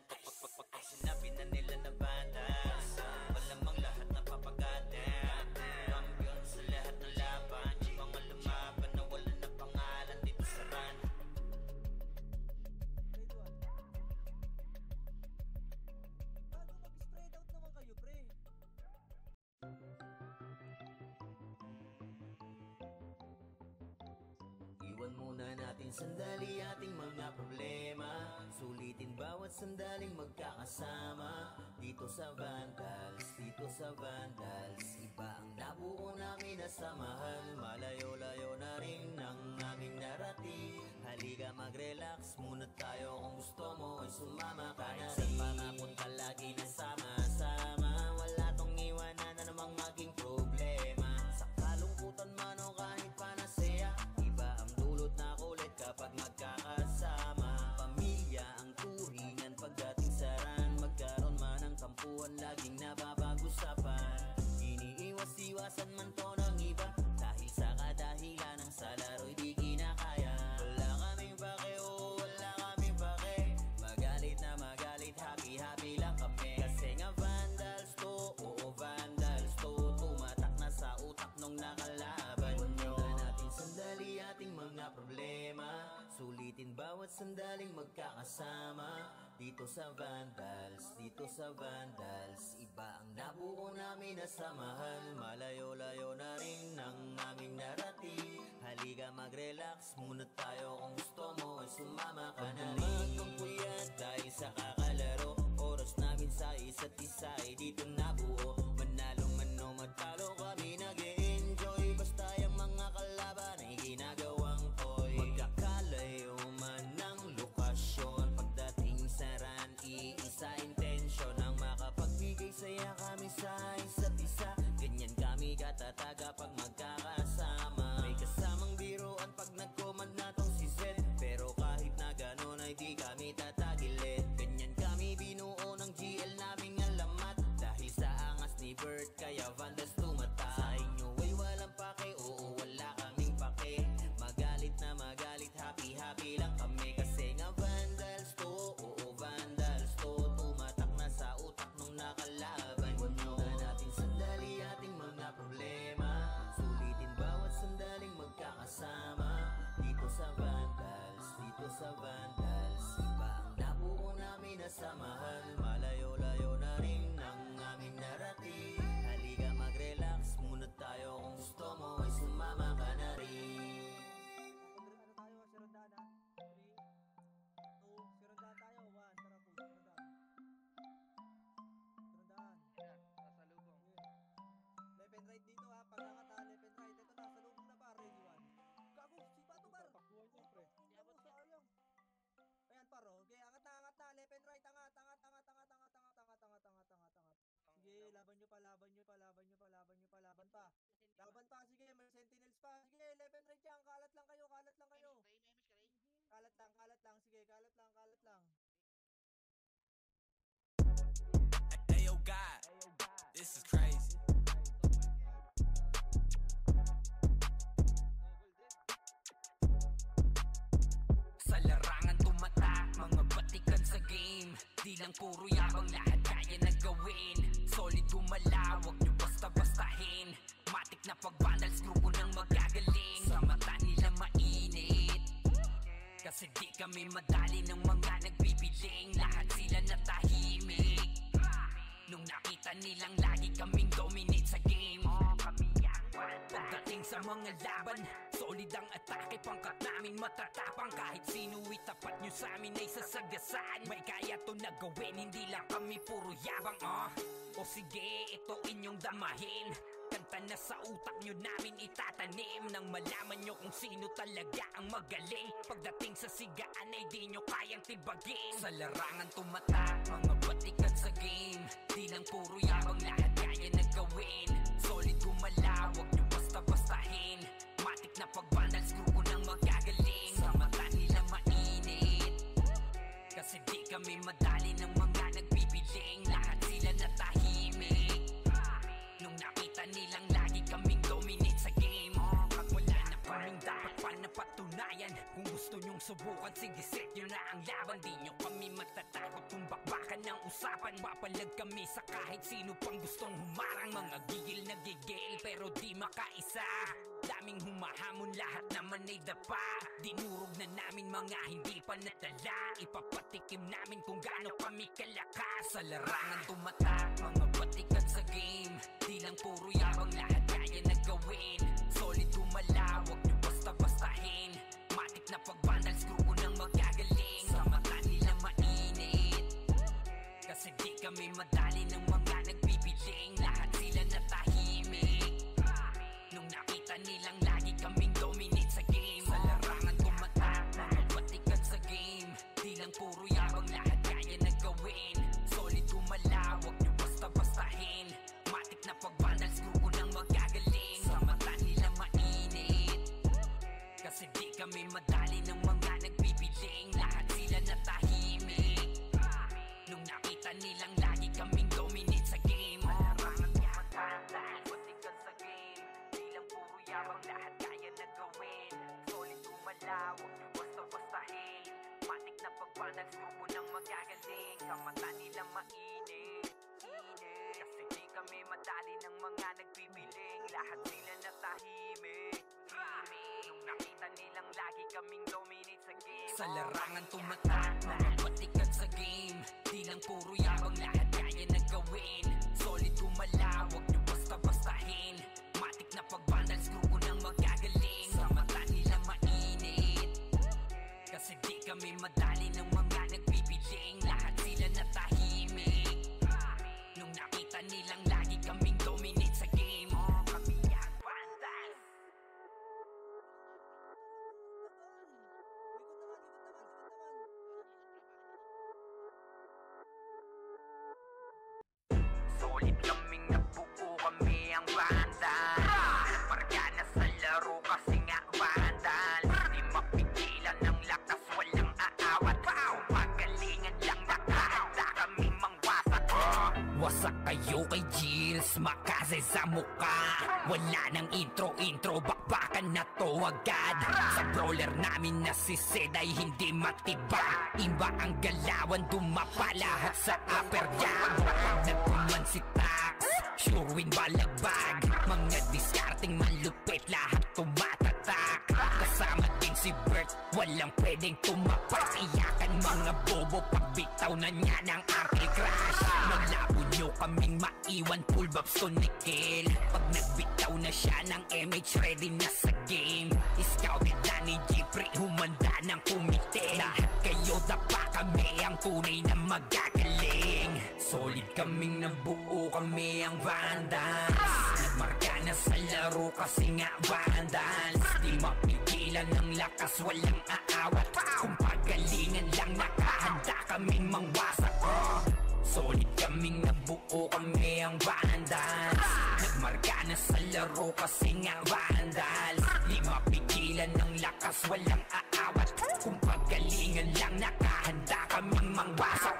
Pag sinabi na nila na vandals, malamang lahat na papagatin. Kampiyon sa lahat ng laban, yung mga lumaban na wala ng pangalan dito sa run. Bago mag-spread out naman kayo, pre. Iwan muna natin sandali ating mga problema. Sulitin bawat sandaling magkakasama. Dito sa Vandals, dito sa Vandals, iba ang nabuo namin na samahan. Malayo-layo na rin ang aming narating. Halika mag-relax muna tayo, kung gusto mo ay sumama ka na rin. Sa pangapunta lagi na sama-sama, wala tong iwanan na namang maging problema. Sa kalungkutan man o kahit panasaya, iba ang dulot na kulit kapag magkakasama. Pamilya ang turingan pagdating sa ran. Magkaroon man ng tampuhan, laging nababag-usapan. Iniiwas-iwasan man to ng iba, dahil sa kadahilan ng sa laro'y di kinakaya. Wala kaming pake, oh wala kaming pake. Magalit na magalit, happy-happy lang kami. Kasi nga vandals to, oo vandals to. Tumatak na sa utak nung nakalaban nyo. Iwan natin sandali ating mga problema. Sulitin bawat sandaling magkakasama. Dito sa Vandals, dito sa Vandals, iba ang nabuo namin na samahan. Malayo-layo na rin ang aming narating. Halika mag-relax muna tayo, kung gusto mo ay sumama ka na rin. Magpuyat dahil sa kakalaro, oras namin sa isa't isa ay dito nabuo. Manalo man o matalo kami nag-e-enjoy, basta yung mga kalaban ay ginagawang toy. Magkakalayo man ng lokasyon, pagdating sa ran, iisa intensyon ang makapagbigay saya kami sa isa't isa. Ganyan kami katataga pag magkakasama. May kasamang biroan pag nag-command na tong si Zed, pero kahit na ganon ay di kami tatagilid. Ganyan kami binuo ng GL naming alamat, dahil sa angas ni Bert kaya Vandals tumata. Sa inyo ay walang pake, oo wala kaming pake. Magalit na magalit, happy-happy lang kami. Kasi nga Vandals to, oo Vandals to. Tumatak na sa utak nung nakalaban nyo. Iwan natin sandali ating mga problema. Sulitin bawat sandaling magkakasama. Dito sa Vandals, dito sa Vandals, iba ang nabuo namin na samahan. Malayo-layo na rin ang aming narating. Halika mag-relax muna tayo, kung gusto mo ay sumama ka na rin. Ano tayo, Sirandan ha? 3, 2, Sirandan tayo. 1, tara po, Sirandan. Sirandan. Ayan, sasalubong. Left and right dito ha, pag-angat ha, left and right. Ito na, salubong na par, ready one. Gago, sipa to par. Takbuhan niya, pre. Gago, sayang. Ayan par, oh. Okay, angat na, left and right, angat. Sige, laban nyo pa. Laban pa, sige, may sentinels pa. Sige, left and right dyan, kalat lang kayo. Kalat lang, sige, kalat lang. Ayo God, this is crazy. Sa larangan tumatak, mga batikan sa game. Di lang puro yabang, lahat kaya na gawin. Solid gumalaw, wag nyo basta-bastahin. Matik na pag-vandals, grupo nang magagaling. Sa mata nila mainit, kasi di kami madali ng mga nagbibiling. Lahat sila natahimik nung nakita nilang lagi kaming dominate sa game. Pagdating sa mga laban, solid ang atake. Pangkat namin matatapang, kahit sino itapat nyo sa amin ay sasagasaan. May kaya to na gawin, hindi lang kami puro yabang. O sige, ito inyong damahin. Talenta na sa utak nyo namin itatanim, nang malaman nyo kung sino talaga ang magaling. Pagdating sa sigaan ay di nyo kayang tibagin. Sa larangan tumatak, mga batikan sa game. Di lang puro yabang, lahat kaya na gawin. Solid gumalaw, wag nyo basta-bastahin. Matik na pagbandals, grupo ng magagaling. Sa mata nila mainit, kasi di kami madali ng mga nagbibiling. Lahat sila natahimik nung nakita nilang lagi kaming dominate sa game. Pag wala na kaming dapat pa napatunayan, kung gusto nyong subukan, sige set nyo na ang laban. Di nyo kami matatakot kung bakbakan ng usapan. Papalag kami sa kahit sino pang gustong humarang. Mga gigil na gigil pero di makaisa. Daming humahamon, lahat naman ay dapa. Dinurog na namin mga hindi pa natala. Ipapatikim namin kung gaano kami kalakas. Sa larangan tumatak, mga batikan sa game. Di lang puro yabang, lahat kaya na gawin. Solid gumalaw, wag nyo basta-bastahin. Matik na pagbandals, grupo ng magagaling. Sa mata nila mainit, kasi di kami madali ng mga nagbibiling. Lahat sila natahimik nung nakita nilang lagi kaming dominate sa game. Sa larangan tumatak, mga batikan sa game. Di lang puro yabang, lahat kaya na gawin. Solid gumalaw, wag nyo basta-bastahin. Matik na pagbandals, grupo ng magagaling. Sa mata nila mainit, kasi di kami madali ng mga nagbibiling. Lahat sila natahimik nung nakita nilang lagi kaming dominate sa game. Larangan tumatak, mga batikan sa game. Di lang puro yabang, lahat kaya na gawin. Solid gumalaw, wag nyo basta-bastahin. Matik na pagbandals, grupo ng magagaling. Sa mata nila mainit, kasi di kami madali ng mga nagbibiling. Lahat sila natahimik nung nakita nilang lagi kaming dominate sa game. Sa larangan tumatak, mga batikan sa game. Di lang puro yabang, lahat kaya na gawin. Solid gumalaw, wag nyo basta-bastahin. Matik na pagbandals, grupo ng magagaling. Sa mata nila mainit, kasi di kami madali ng mga nagbibiling. Lahat sila natahimik nung nakita nilang lagi kaming dominate sa game. Kami ang bandals. Solid kaming nabuo, kami ang bandals. Marga na sa laro kasi nga bandals. Di mapigilan ng lakas, walang aawat. Pagalingan lang, nakahanda kaming mangwasak. Wasak kayo kay Gilles, makase sa muka. Wala nang intro, bakbakan na to agad. Sa brawler namin na si Zed ay hindi matibag. Iba ang galawan, dumapa lahat sa upper jab. Nagkuman si Tax, sure win balagbag. Mga discarding malupit, lahat tumatatak. Kasama din si Bert, walang pwedeng tumapak. Iyakan mga bobo, pagbitaw na niya ng Arctic Crash. Malabo nyo kaming maiwan, full babs to Nickel. Pag nagbitaw na siya ng MH, ready na sa game. Scouted na ni Jeffrey, humanda ng kumite. Lahat kayo dapa, kami ang tunay na magagaling. Solid kaming nabuo, kami ang vandals. Nagmarka na sa laro kasi nga vandals. Di mapigilan ng lakas, walang aawat. Kung pagalingan lang, nakahanda kaming mangwasak. Solid kaming nabuo, kami ang vandals. Nagmarka na sa laro kasi nga vandals. Di mapigilan ng lakas, walang aawat. Kung pagalingan lang, nakahanda kaming mangwasak.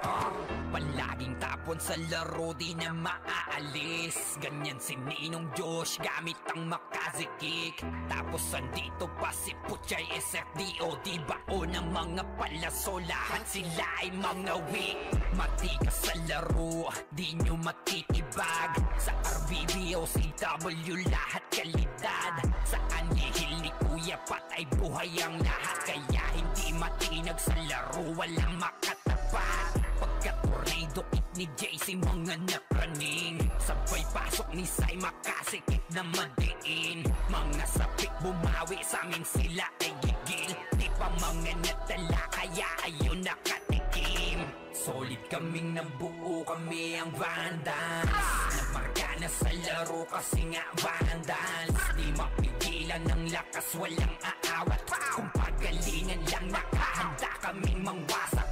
Palaging tapon sa laro, di na maaalis. Ganyan si Ninong Josh, gamit ang makazikik. Tapos andito pa si Puchay SFDO. Di bao ng mga palaso, lahat sila ay mga weak. Matikas sa laro, di nyo matitibag. Sa RBB o CW, lahat kalidad. Sa anihil ni Kuya Pat ay buhay ang lahat. Kaya hindi matinag sa laro, walang makatapat. Pagka-tornado kick ni JC, mga napraning. Sabay pasok ni Sai, makasikip na madiin. Mga sapik bumawi, sa amin sila ay gigil. Di pa mga natala, kaya ayun nakatikim. Solid kaming nabuo, kami ang Vandals. Nagmarka na sa laro kasi nga Vandals. Di mapigilan ng lakas, walang aawat. Kung pagalingan lang, nakahanda kaming mangwasak.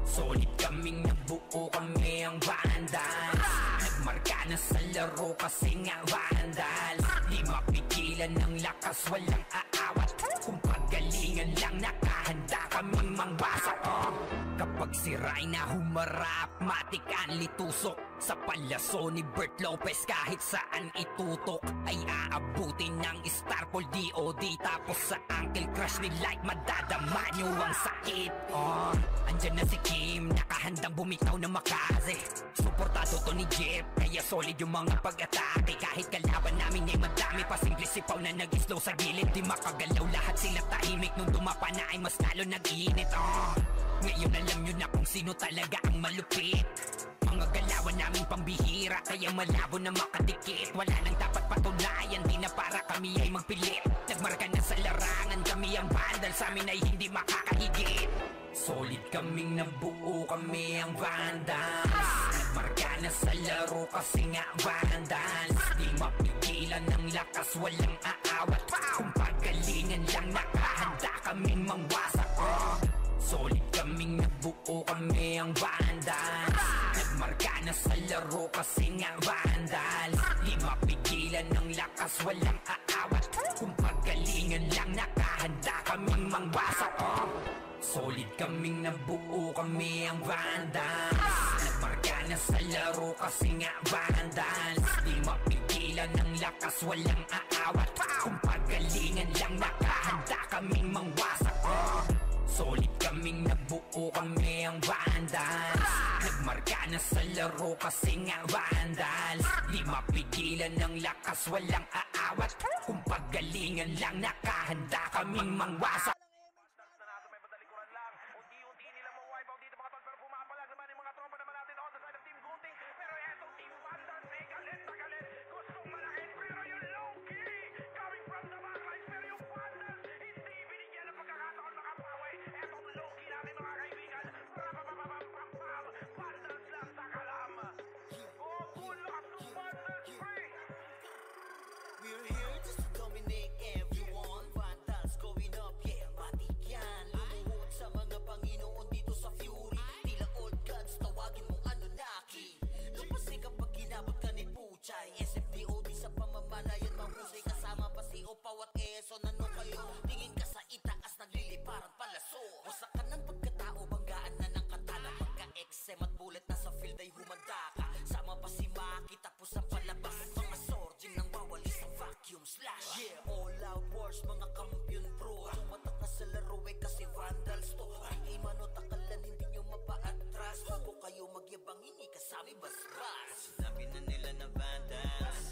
Solid kaming nabuo, kami ang Vandals. Nagmarka na sa laro kasi nga Vandals. Di mapigilan ng lakas, walang aawat. Kung pagalingan lang, nakahanda kaming mangwasak. Kapag sira'y na humarap, matik ang litusok. Sa palaso ni Bert Lopez, kahit saan itutok ay aabutin ng Starpol DOD. Tapos sa Uncle Crush ni Light, madadama nyo ang sakit. Andyan na si Kim, nakahandang bumitaw na makaze. Suportado to ni Jeff, kaya solid yung mga pag-atake. Kahit kalaban namin ay madami pa, simple sipaw na nag-slow sa gilid. Di makagalaw, lahat sila tahimik. Nung dumapa na ay mas lalo nag-iinit. Ngayon alam nyo na kung sino talaga ang malupit. Mga galawan namin pambihira, kaya malabo na makadikit. Wala nang dapat patunayan, di na para kami ay magpilit. Nagmarka na sa larangan, kami ang Vandals. Sa amin ay hindi makakahigit. Solid kaming nabuo, kami ang Vandals. Nagmarka na sa laro kasi nga Vandals. Di mapigilan ng lakas, walang aawat. Kung pagalingan lang, nakahanda kaming mangwasak. Solid kaming nabuo, kami ang Vandals. Nagmarka na sa laro kasi nga Vandals. Di mapigilan ng lakas, walang aawat. Kung pagalingan lang, nakahanda kaming mangwasak. Solid kaming nabuo, kami ang Vandals. Nagmarka na sa laro kasi nga Vandals. Di mapigilan ng lakas, walang aawat. Kung pagalingan lang, nakahanda kaming mangwasak. Solid kaming nabuo, kami ang Vandals. Nagmarka na sa laro kasi nga Vandals. Di mapigilan ng lakas, walang aawat. Kung pagalingan lang, nakahanda kaming mangwasak. Vandals na natin may badalikuran lang. Unti-unti nilang ma-wipe out dito mga tol, pero pumapalag naman yung mga tropa naman natin on the side of Team Gunting. Pero etong Team Vandals ay galit na galit. Gustong malakin, pero yung low-key coming from the backlines. Pero yung Vandals hindi binigyan ng pagkakataon makapawi. Etong low-key natin mga kaibigan. Rapapapapapapam. Vandals lang sa kalam. Good luck to Vandals free. We're here just to dominate everyone. Vandals going up, yeah, matik yan. Lumuhod sa mga Panginoon dito sa Fury. Tila old gods, tawagin mong Anunnaki. Lapasay kapag ginabot ka ni Puchay. SFDOD sa pamamalayan, mahusay kasama pa si Opaw at Eson. Ano kayo? Tingin ka sa itaas, nagliliparan palaso. Wasak ka ng pagkatao, banggaan na ng katana. Pagka-XM at bullet na sa field ay humanda ka. Sama pa si Maki, tapos ang palabas. Mga sorging nang wawali sa vacuum slash. Yeah, all out wars, mga kampiyon bro. Tumatak na sa laro eh kasi Vandals to. Ay mano takalan, hindi nyo mapa-atras. Huwag ko kayo magyabang, hindi kasami bas-bas. Sinabi na nila na Vandals,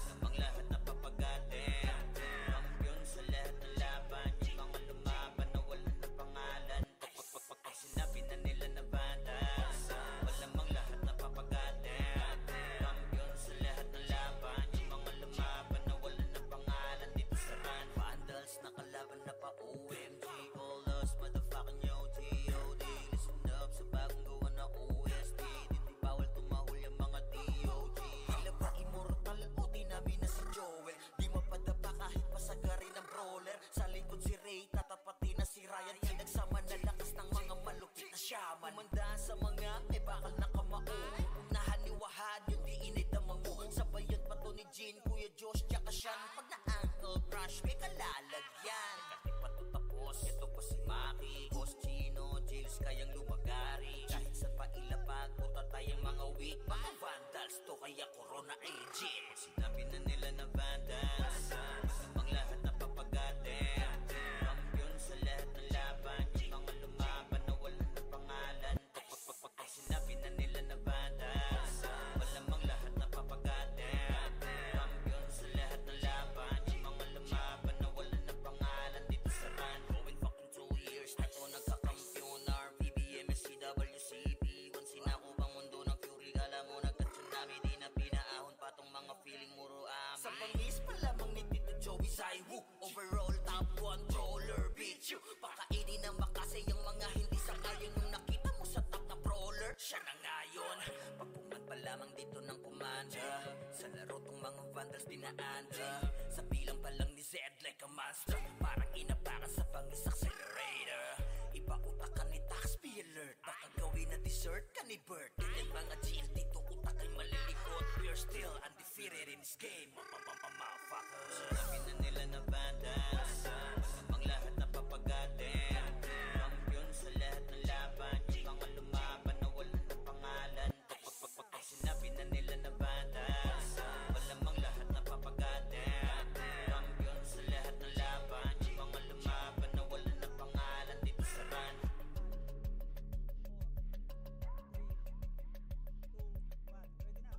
namang lahat na papagatin. Kampiyon sa lahat ng laban, yung mga lumaban na wala na pangalan. Pag sinabi na nila na Vandals, malamang lahat na papagatin. Kampiyon sa lahat ng laban, yung mga lumaban na wala na pangalan. Dito sa run, Vandals nakalaban na pa OMG. All us motherfucking yo G.O.D. Listen up sa bagong gawa na OST. Dito bawal tumahol yung mga DOG. Tila ba immortal o tinabi na si Joel? Di mapadapa kahit pasagarin ng brawler. Sa likod si Ray, tatapatin na si Ryan. Nagsama na lakas ng mga malupit na shaman. Umandaan sa mga may bakal na kamao. Unahan ni Wahad, yun di inidamang mo. Sabayan pa to ni Jin, Kuya Josh, tsaka Sean. Pag na-ankle crush, may kalalagyan. Kahit pa to tapos, ito pa si Maki, Boss Chino, Jills kayang lumagari. Kahit sa pailapag, puta tayong mga weak. Mga Vandals to, kaya Corona agent. Sinabi na nila na Vandals, namang lahat na papagatin. Kampiyon sa lahat ng laban, yung mga lumaban na wala na pangalan. Pag sinabi na nila na Vandals, malamang lahat na papagatin. Kampiyon sa lahat ng laban, yung mga lumaban na wala lamang dito ng kumanda. Sa laro tong mga vandals dinaanda. Sa bilang pa lang ni Zed like a monster. Parang inapakan sa pangis accelerator. Iba utak ka ni Tax, be alert. Baka gawin na dessert ka ni Bert. Ganyan mga GL dito utak ay malilikot. We're still undefeated in this game. Motherfuckers. Sinabi na nila na vandals. Ang lahat na papagatin. Kampiyon sa lahat ng laban. Yung mga lumaban na wala ng pangalan. Pag sinabi na nila na vandals. Malamang lahat na papagatin. Kampiyon sa lahat ng laban. Yung mga lumaban na wala ng pangalan dito sa run. 3, 2, 1. Pwede na.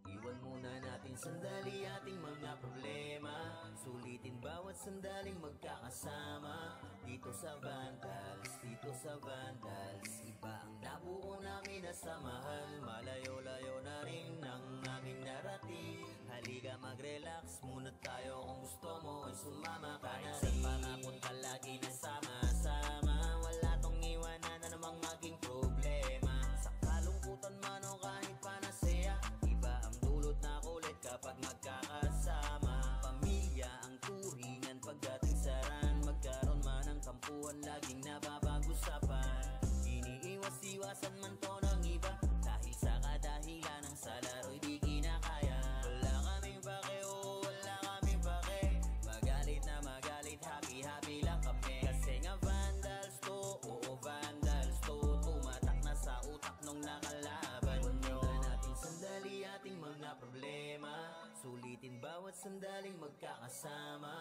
Iwan muna natin sandali ating mga problema. Sulitin bawat sandaling magkakasama. Dito sa Vandals, dito sa Vandals. Iba ang nabuo namin na samahan. Malayo-layo na rin ang aming narating. Halika mag-relax muna tayo. Kung gusto mo ay sumama ka na rin. Sa pangapunta lagi na sama-sama. Wala tong iwanan na namang maging problema. Sa kalungkutan man o kahit panasaya. Iba ang dulot na kulit kapag magkakasama. Pamilya ang turingan pagdating sa ran. Magkaroon man ng kampuan laging napapag-usapan. Iniiwas-iwasan man to ng iba. Dahil sa kadahilan ng sa laro'y di kinakaya. Wala kaming pake, oo wala kaming pake. Magalit na magalit, happy-happy lang kami. Kasi nga vandals to, oo vandals to. Tumatak na sa utak nung nakalaban nyo. Natin sandali ating mga problema. Sulitin bawat sandaling magkakasama.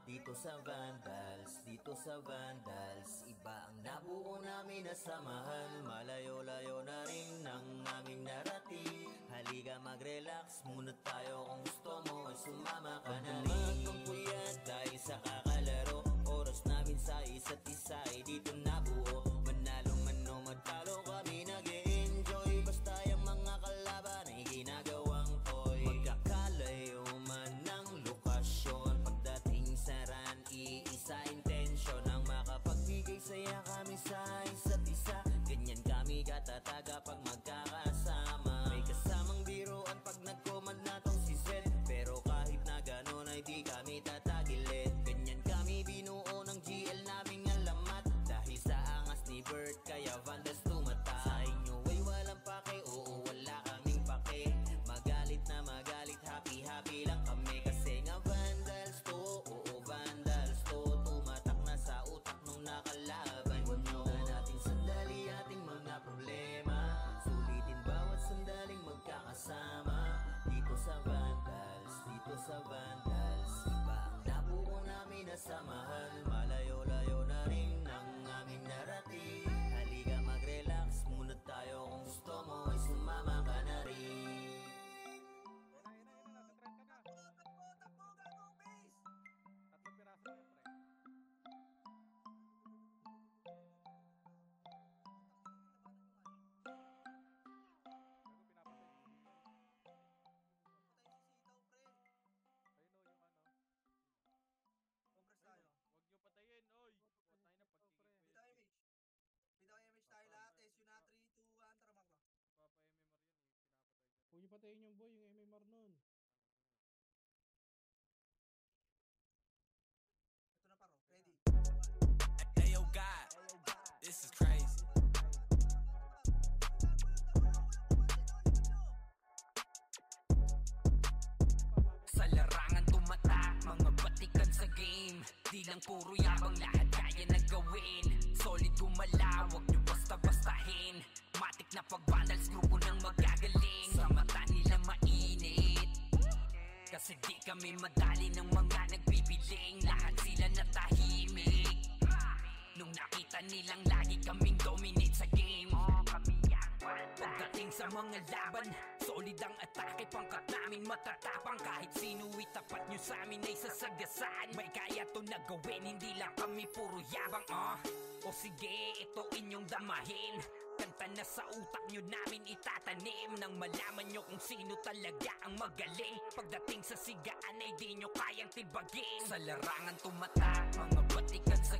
Dito sa Vandals, dito sa Vandals. Iba ang nabuo namin na samahan. Malayo-layo na rin ang aming narating. Halika mag-relax muna tayo. Kung gusto mo ay sumama ka na rin. Magpuyat dahil sa kakalaro. Oras namin sa isa't isa ay dito nabuo. Manalo man o matalo kami nag-e-enjoy. Basta yung mga kalaban ay ginagawang toy. Magkakalayo man ng lokasyon. Pagdating sa ran, iisa intensyon ang makapagbigay saya kami sa isa't isa. Ganyan kami katataga pag magkakasama. May kasamang biruan pag nag-command na tong si Zed. Pero kahit na ganon ay di kami tatagilid. Ganyan kami binuo ng GL naming alamat. Dahil sa angas ni Bert kaya Vandals tumata. Sa inyo ay walang pake, oo wala kaming pake. Magalit na magalit, happy-happy lang kami. Kasi nga Vandals to, oo Vandals to. Tumatak na sa utak nung nakalaban nyo. Natin sandali ating mga problema. Sulitin bawat sandaling magkakasama. Dito sa Vandals, dito sa Vandals. Iba ang nabuo namin na samahan. Malayo-layo na rin ang aming narating. Halika mag-relax muna tayo. Kung gusto mo ay sumama ka na rin. Tatlong piraso yan, pre. Gago, pinapatay. Ayun o, yung ano. Compress tayo. Huwag nyo patayin, oy! Patay na pagkikip. Bitaw image. Bitaw image tayo lahat. SU na 3, 2, 1. Tara makro. Papa-MMR yun, pinapatay dyan. Huwag niyo patayin yung boy, yung MMR nun. Ito na paro. Ready? Ayo God, this is crazy. Sa larangan tumatak, mga batikan sa game. Di lang puro yabang, lahat kaya na gawin. Solid gumalaw, wag nyo basta-bastahin. Matik na pag-vandals, grupo ng magagaling. Sa mata nila mainit, kasi di kami madali ng mga nagbibiling. Lahat sila natahimik nung nakita nilang lagi kaming dominate sa game. Pagdating sa mga laban, solid ang atake. Pangkat namin matatapang, kahit sino itapat nyo sa amin ay sasagasaan. May kaya to na gawin, hindi lang kami puro yabang. O sige, ito inyong damahin. Kanta na sa utak nyo namin itatanim. Nang malaman nyo kung sino talaga ang magaling. Pagdating sa sigaan ay di nyo kayang tibagin. Sa larangan tumatak, mga batikan sa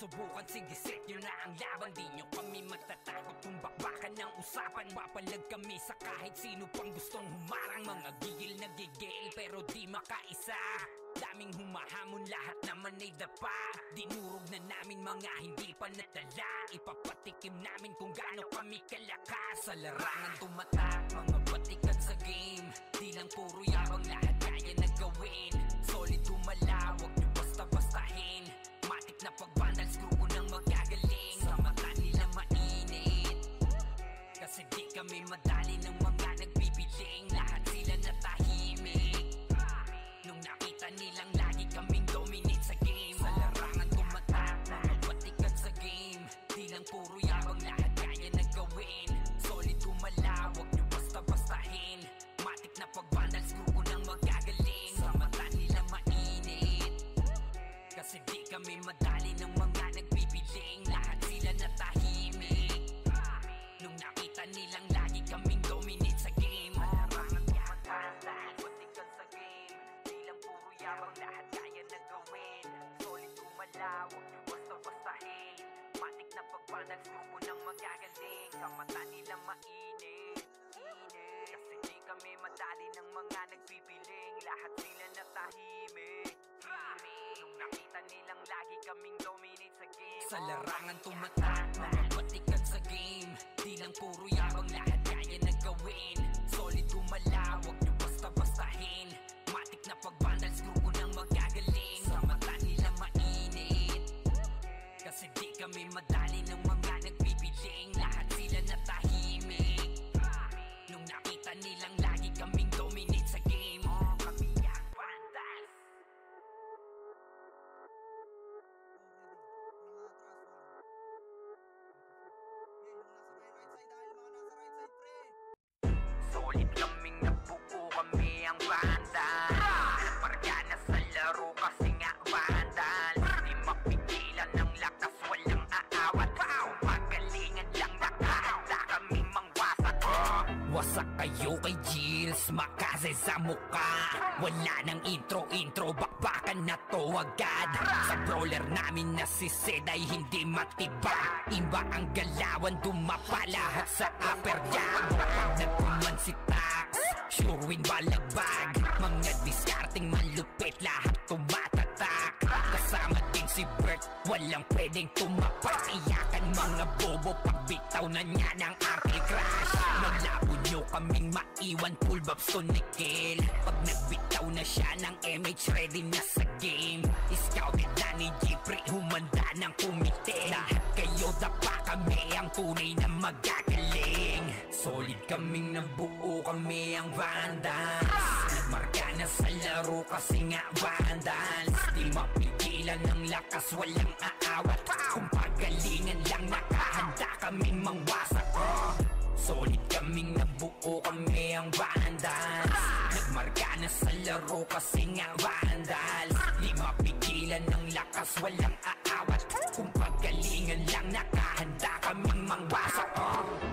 susubukan, sige set nyo na ang laban. Di nyo kami matatakot kung bakbakan ng usapan. Papalag kami sa kahit sino pang gustong humarang. Mga gigil na gigil pero di makaisa. Daming humahamon, lahat naman ay dapa. Dinurog na namin mga hindi pa natala. Ipapatikim namin kung gaano kami kalakas. Sa larangan tumatak, mga batikan sa game. Di lang puro yabang, lahat kaya na gawin. Solid gumala, wag nyo basta-bastahin. Matik na pag-vandals, grupo nang magagaling. Sa mata nila mainit, kasi di kami madali ng mga nagbibiling. Lahat sila natahimik nung nakita nilang lagi kaming dominate sa game. Sa larangan tumatak, mga batikan sa game. Di lang puro yabang, lahat kaya na gawin. Solid gumala, wag nyo basta-bastahin. Matik na pag-vandals, grupo nang magagaling. Sa mata nila mainit, kasi di kami madali ng mga nagbibiling. Lahat sila natahimik nung nakita nilang lagi kaming dominate sa game. Larangan tumatak, lahat batikan sa game. Di lang puro yabang, lahat kaya na gawin. Solid gumala, wag nyo basta-bastahin. Matik na pag-vandals, grupo nang magagaling. Sa mata nila mainit, kasi di kami madali ng mga nagpipiling. Lahat sila natahimik nung nakita nilang lagi kaming dominate sa game. Sa larangan tumatak, mga batikan sa game. Di lang puro yabang, lahat kaya na gawin. Solid gumala, wag nyo basta-bastahin. Matik na pag-vandals, grupo nang magagaling. Sa mata nila mainit, kasi di kami madali ng mga nagpipiling. Lahat sila natahimik nung nakita nilang lagi kaming dominate sa game. Kami ang vandals. Solid kaming nabuo, kami ang vandals. Margana sa laro kasi nga vandals. Di mapigilan ng lakas, walang aawat. Pagalingan lang, nakahanda kaming mangwasak. Wasak kayo kay Gilles, makase sa muka. Wala nang intro, bakbakan na to agad. Sa brawler namin na si Zed ay hindi matiba. Iba ang galawan, dumapa lahat sa upper jab. Pag nagkuman si Tax, sure win balagbag. Mga discarding malupit, lahat tumatatak. Kasama din si Bert, walang pwedeng tumapak. Iyakan mga bobo, pagbitaw na niya ng ankle crash. Malabo nyo kaming maiwan, full babs to Nickel. Pag nagbitaw na siya ng MH, ready na sa game. Scouted na ni Jeffrey, humanda ng kumite. Lahat kayo dapa, kami ang tunay na magagaling. Solid kaming nabuo, kami ang vandals. Nagmarka na sa laro kasi nga vandals. Di mapigilan ng lakas, walang aawat. Kung pagalingan lang, nakahanda kaming mangwasak. Solid kaming nabuo, kami ang vandals. Nagmarka na sa laro kasi nga vandals. Di mapigilan ng lakas, walang aawat. Kung pagalingan lang, nakahanda kaming mangwasak.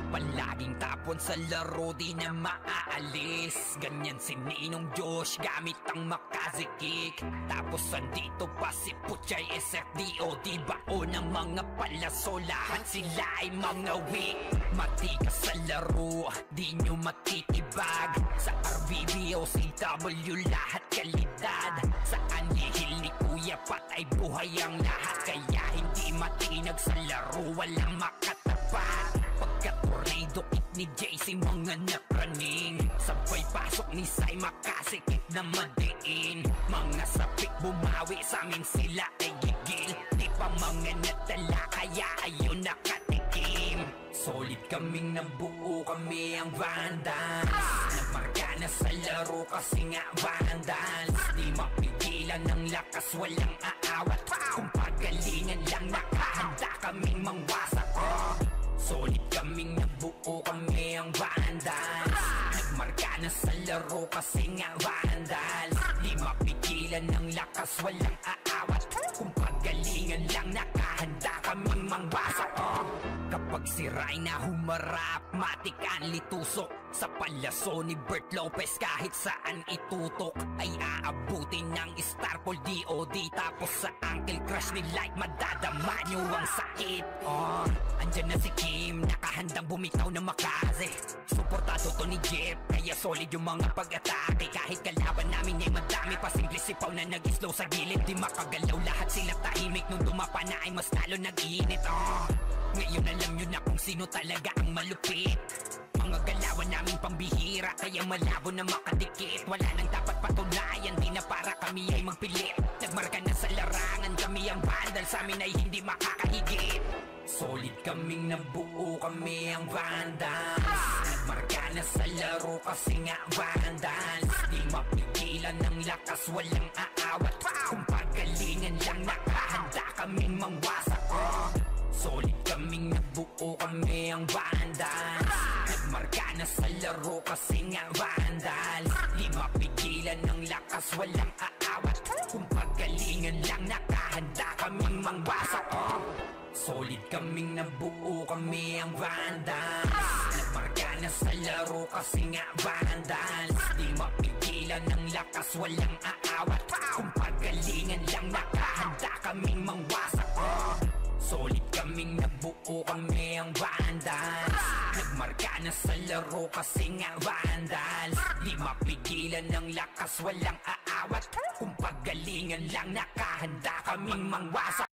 Palaging tapon sa laro, di na maaalis. Ganyan si Ninong Josh, gamit ang Makaze kick. Tapos andito pa si Puchay SFDO. Di bao ng mga palaso, lahat sila ay mga weak. Matikas sa laro, di nyo matitibag. Sa RBB o CW, lahat kalidad. Sa anihil ni Kuya Pat ay buhay ang lahat. Kaya hindi matinag sa laro, walang makatapat. Pagka-tornado kick ni JC, mga napraning. Sabay pasok ni Sai, makasikip na madiin. Mga sapik bumawi, sa amin sila ay gigil. Di pa mga natala, kaya ayun nakatikim. Solid kaming nabuo, kami ang vandals. Nagmarka na sa laro kasi nga vandals. Di mapigilan ng lakas, walang aawat. Kung pagalingan lang, nakahanda kaming mangwasak. Solid kaming nabuo, kami ang vandals. Nagmarka na sa laro kasi nga vandals. Di mapigilan ng lakas, walang aawat. Kung pagalingan lang, nakahanda kaming mangwasak. Kapag sira'y na humarap, matik ang litusok. Sa palaso ni Bert Lopez kahit saan itutok ay aabutin ng Starpol DOD. Tapos sa Uncle Crush ni Light madadama nyo ang sakit. Andyan na si Kim, nakahandang bumitaw na makase. Suportado to ni Jeff, kaya solid yung mga pag-atake. Kahit kalaban namin ay madami pa, simple sipaw na nag-slow sa gilid. Di makagalaw, lahat sila tahimik. Nung dumapa na ay mas lalo nag-iinit. Ngayon alam nyo na kung sino talaga ang malupit. Mga galawan namin pambihira, kaya malabo na makadikit. Wala nang dapat patunayan, di na para kami ay magpilit. Nagmarka na sa larangan, kami ang vandal, sa amin ay hindi makakahigit. Solid kaming nabuo, kami ang vandals. Nagmarka na sa laro kasi nga vandals. Di mapigilan ng lakas, walang aawat. Kung pagalingan lang, nakahanda kaming mangwasak. Solid kaming nabuo, kami ang vandals. Nagmarka na sa laro kasi nga vandals. Di mapigilan ng lakas, walang aawat. Kung pagalingan lang, nakahanda kaming mangwasak. Solid kaming nabuo, kami ang vandals. Nagmarka na sa laro kasi nga vandals. Di mapigilan ng lakas, walang aawat. Kung pagalingan lang, nakahanda kaming mangwasak. Solid kaming nabuo, kami ang vandals. Nagmarka na sa laro kasi nga vandals. Di mapigilan ng lakas, walang aawat. Kung pagalingan lang, nakahanda kaming mangwasak.